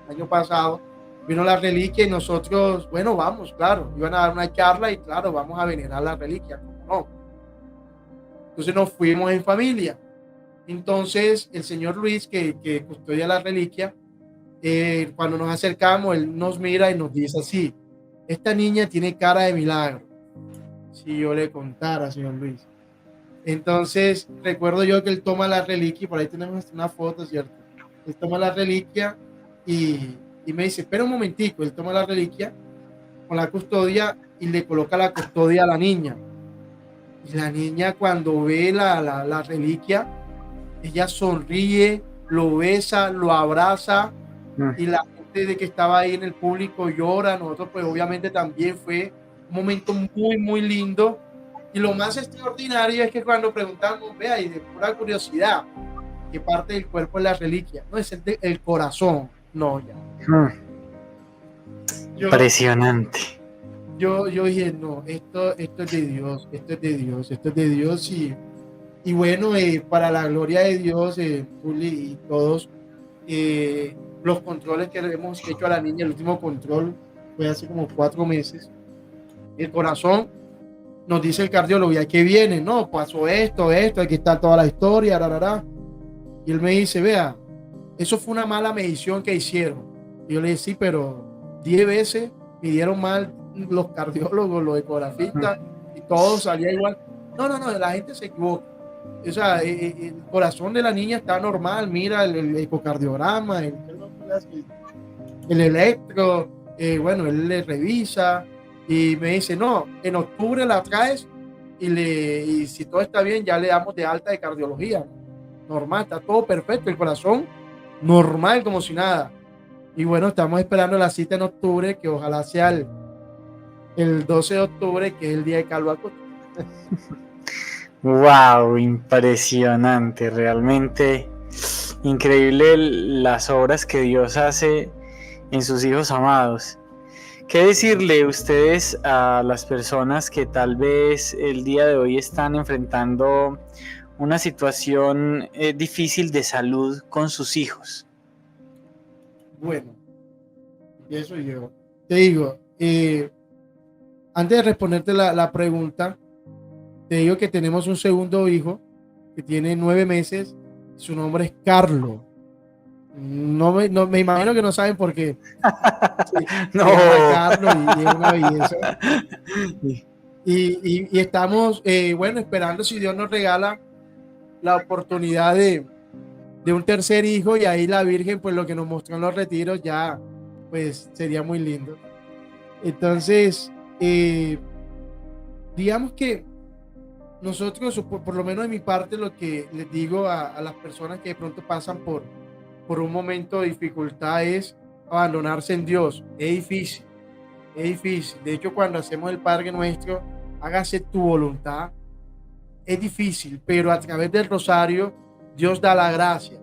El año pasado vino la reliquia, y nosotros, bueno, vamos, claro, iban a dar una charla, y claro, vamos a venerar la reliquia, ¿cómo no? Entonces nos fuimos en familia. Entonces el señor Luis, que custodia la reliquia, cuando nos acercamos, él nos mira y nos dice así, esta niña tiene cara de milagro. Si yo le contara, señor Luis. Entonces recuerdo yo que él toma la reliquia, por ahí tenemos una foto, ¿cierto? Él toma la reliquia y me dice, espera un momentico. Él toma la reliquia con la custodia y le coloca la custodia a la niña. Y la niña cuando ve la reliquia, ella sonríe, lo besa, lo abraza, y la gente de que estaba ahí en el público llora. Nosotros pues obviamente también fue un momento muy, muy lindo. Y lo más extraordinario es que cuando preguntamos, vea, y de pura curiosidad, ¿qué parte del cuerpo es la reliquia? No, es el corazón. No, ya. Impresionante. Yo dije, no, esto es de Dios, esto es de Dios, esto es de Dios. Y bueno, para la gloria de Dios, Juli y todos, los controles que le hemos hecho a la niña, el último control fue hace como 4 meses. El corazón, nos dice el cardiólogo, ¿y a qué viene? No, pasó esto, aquí está toda la historia, Y él me dice, vea, eso fue una mala medición que hicieron. Y yo le dije, sí, pero 10 veces midieron mal los cardiólogos, los ecografistas, y todo salía igual. No, la gente se equivoca. O sea, el corazón de la niña está normal, mira el ecocardiograma, el electro, bueno, él le revisa y me dice, no, en octubre la traes y si todo está bien ya le damos de alta de cardiología. Normal, está todo perfecto, el corazón normal como si nada. Y bueno, estamos esperando la cita en octubre, que ojalá sea el 12 de octubre, que es el día de Calvo Acosta. Wow, impresionante, realmente increíble las obras que Dios hace en sus hijos amados. ¿Qué decirle ustedes a las personas que tal vez el día de hoy están enfrentando una situación difícil de salud con sus hijos? Bueno, y eso yo te digo, antes de responderte la pregunta, te digo que tenemos un segundo hijo que tiene 9 meses, su nombre es Carlos. No me imagino que no saben por qué. No. Carlos y es una belleza. Y estamos, bueno, esperando si Dios nos regala la oportunidad de un tercer hijo, y ahí la Virgen, pues lo que nos mostró en los retiros ya, pues sería muy lindo. Entonces, digamos que nosotros, por lo menos de mi parte, lo que les digo a las personas que de pronto pasan por un momento de dificultad es abandonarse en Dios. Es difícil. De hecho, cuando hacemos el Padre Nuestro, hágase tu voluntad, es difícil, pero a través del rosario, Dios da la gracia.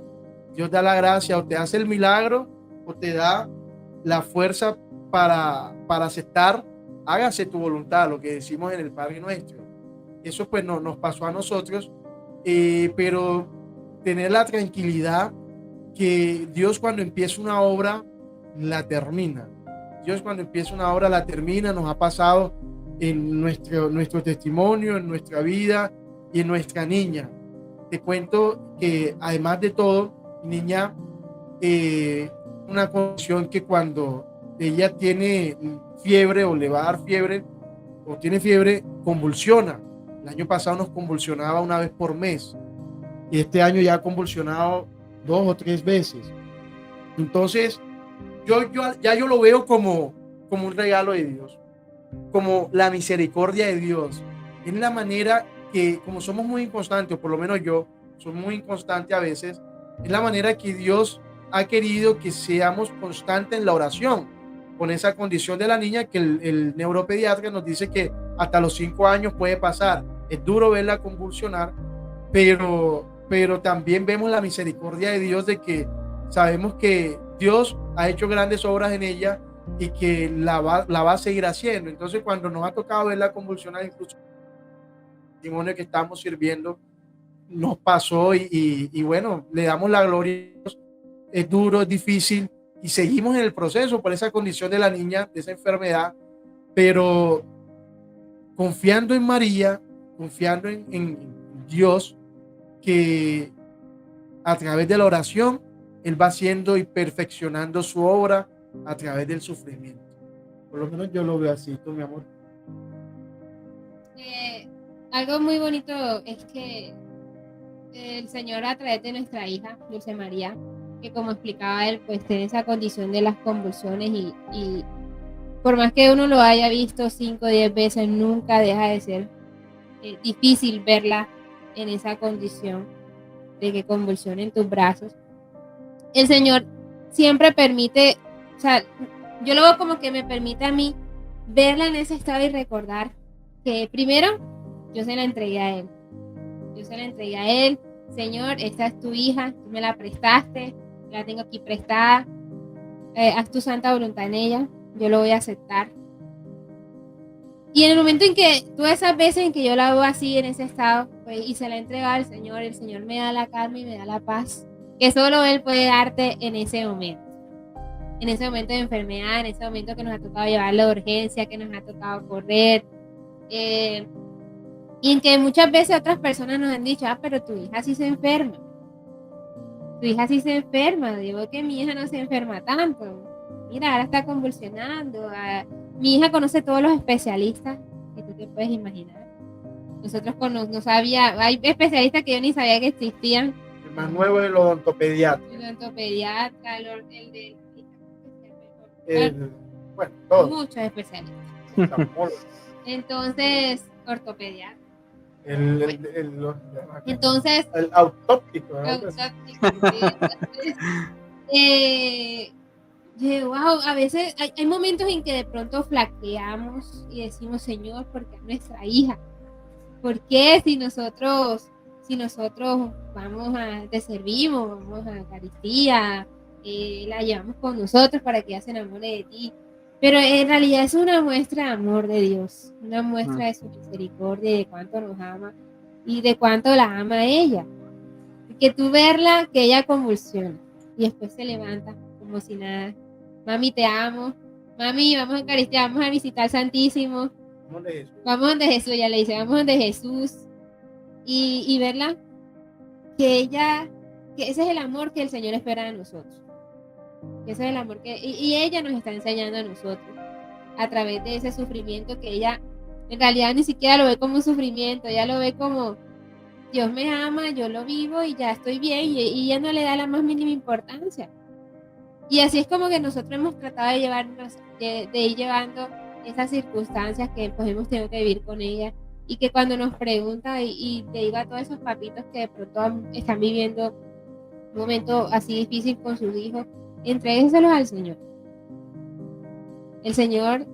Dios da la gracia, o te hace el milagro, o te da la fuerza para aceptar, hágase tu voluntad, lo que decimos en el Padre Nuestro. Eso pues no, nos pasó a nosotros, pero tener la tranquilidad que Dios cuando empieza una obra, la termina. Dios cuando empieza una obra, la termina. Nos ha pasado en nuestro testimonio, en nuestra vida y en nuestra niña. Te cuento que además de todo, niña, una condición que cuando ella tiene fiebre o le va a dar fiebre o tiene fiebre, convulsiona. El año pasado nos convulsionaba una vez por mes y este año ya ha convulsionado 2 o 3 veces. Entonces yo lo veo como un regalo de Dios, como la misericordia de Dios. Es la manera que, como somos muy inconstantes, o por lo menos yo soy muy inconstante a veces, es la manera que Dios ha querido que seamos constantes en la oración, con esa condición de la niña que el neuropediatra nos dice que hasta los 5 años puede pasar. Es duro verla convulsionar, pero también vemos la misericordia de Dios, de que sabemos que Dios ha hecho grandes obras en ella y que la va a seguir haciendo. Entonces, cuando nos ha tocado verla convulsionar, incluso el testimonio que estamos sirviendo nos pasó y bueno, le damos la gloria a Dios. Es duro, es difícil y seguimos en el proceso por esa condición de la niña, de esa enfermedad, pero confiando en María, confiando en Dios, que a través de la oración Él va haciendo y perfeccionando su obra a través del sufrimiento. Por lo menos yo lo veo así, tú, mi amor. Algo muy bonito es que el Señor, a través de nuestra hija Dulce María, que como explicaba él, pues tiene esa condición de las convulsiones y por más que uno lo haya visto 5 o 10 veces, nunca deja de ser difícil verla en esa condición de que convulsione en tus brazos. El Señor siempre permite, o sea, yo lo veo como que me permite a mí verla en ese estado y recordar que primero yo se la entregué a Él. Yo se la entregué a Él. Señor, esta es tu hija, tú me la prestaste, la tengo aquí prestada. Haz tu santa voluntad en ella, yo lo voy a aceptar. Y en el momento en que, todas esas veces en que yo la veo así en ese estado, pues, y se la entrego al Señor, el Señor me da la calma y me da la paz que solo Él puede darte en ese momento. En ese momento de enfermedad, en ese momento que nos ha tocado llevar la urgencia, que nos ha tocado correr. Y en que muchas veces otras personas nos han dicho, pero tu hija sí se enferma. Tu hija sí se enferma. Digo que mi hija no se enferma tanto. Mira, ahora está convulsionando. Mi hija conoce todos los especialistas que tú te puedes imaginar. Nosotros no sabía, hay especialistas que yo ni sabía que existían. El más nuevo es el odontopediatra. El odontopediatra, el de... Bueno, todos. Muchos especialistas. Entonces, ortopediatra. Entonces, el autóptico. Wow, a veces hay momentos en que de pronto flaqueamos y decimos, Señor, ¿por qué a nuestra hija? ¿Por qué si nosotros vamos te servimos, vamos a Eucaristía, la llevamos con nosotros para que ella se enamore de ti? Pero en realidad es una muestra de amor de Dios, una muestra de su misericordia y de cuánto nos ama y de cuánto la ama a ella. Que tú verla, que ella convulsiona y después se levanta como si nada. Mami, te amo. Mami, vamos a Eucaristía, vamos a visitar al Santísimo. Vamos donde Jesús, ella le dice, vamos donde Jesús. Y verla, que ese es el amor que el Señor espera de nosotros. Ese es el amor y ella nos está enseñando a nosotros a través de ese sufrimiento que ella en realidad ni siquiera lo ve como un sufrimiento, ella lo ve como Dios me ama, yo lo vivo y ya estoy bien y ella no le da la más mínima importancia. Y así es como que nosotros hemos tratado de ir llevando esas circunstancias que pues hemos tenido que vivir con ella y que cuando nos pregunta y te digo a todos esos papitos que de pronto están viviendo un momento así difícil con sus hijos, entréguenselos al Señor. El Señor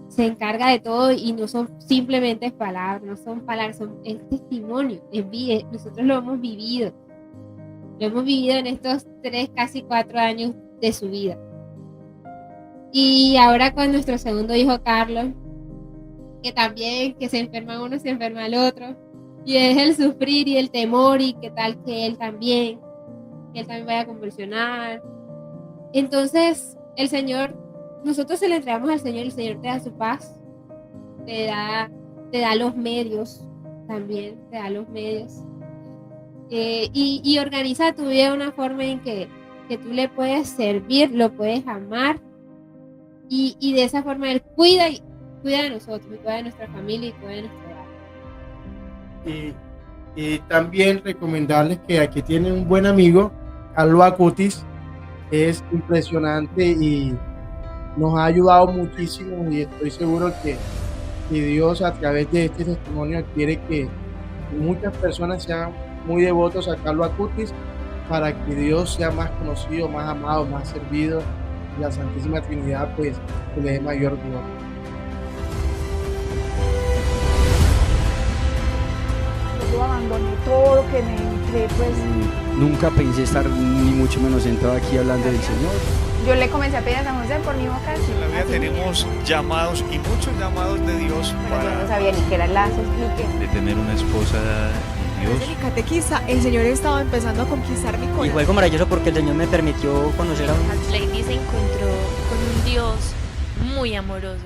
se encarga de todo y no son simplemente palabras, es testimonio, es vida. Nosotros lo hemos vivido en estos 3, casi 4 años de su vida. Y ahora con nuestro segundo hijo Carlos, que también, que se enferma uno, se enferma el otro, y es el sufrir y el temor y qué tal que él también vaya a convulsionar. Entonces, el Señor, nosotros se le entregamos al Señor, el Señor te da su paz, te da los medios, también te da los medios. Y organiza tu vida de una forma en que tú le puedes servir, lo puedes amar, y de esa forma Él cuida de nosotros, y cuida de nuestra familia y cuida de nuestro hogar. Y también recomendarles que aquí tienen un buen amigo, Carlos Acutis. Es impresionante y nos ha ayudado muchísimo y estoy seguro que Dios a través de este testimonio quiere que muchas personas sean muy devotos a Carlos Acutis para que Dios sea más conocido, más amado, más servido y la Santísima Trinidad pues que le dé mayor gloria. Yo abandoné todo lo que me entré, pues. Nunca pensé estar ni mucho menos sentado aquí hablando del Señor. Yo le comencé a pedir a San José por mi vocación. En la vida tenemos llamados y muchos llamados de Dios Pero yo no sabía ni qué era las expliqué. De tener una esposa de Dios. Mi catequista, el Señor estaba empezando a conquistar mi corazón. Y fue algo maravilloso porque el Señor me permitió conocer a un... Lady se encontró con un Dios muy amoroso,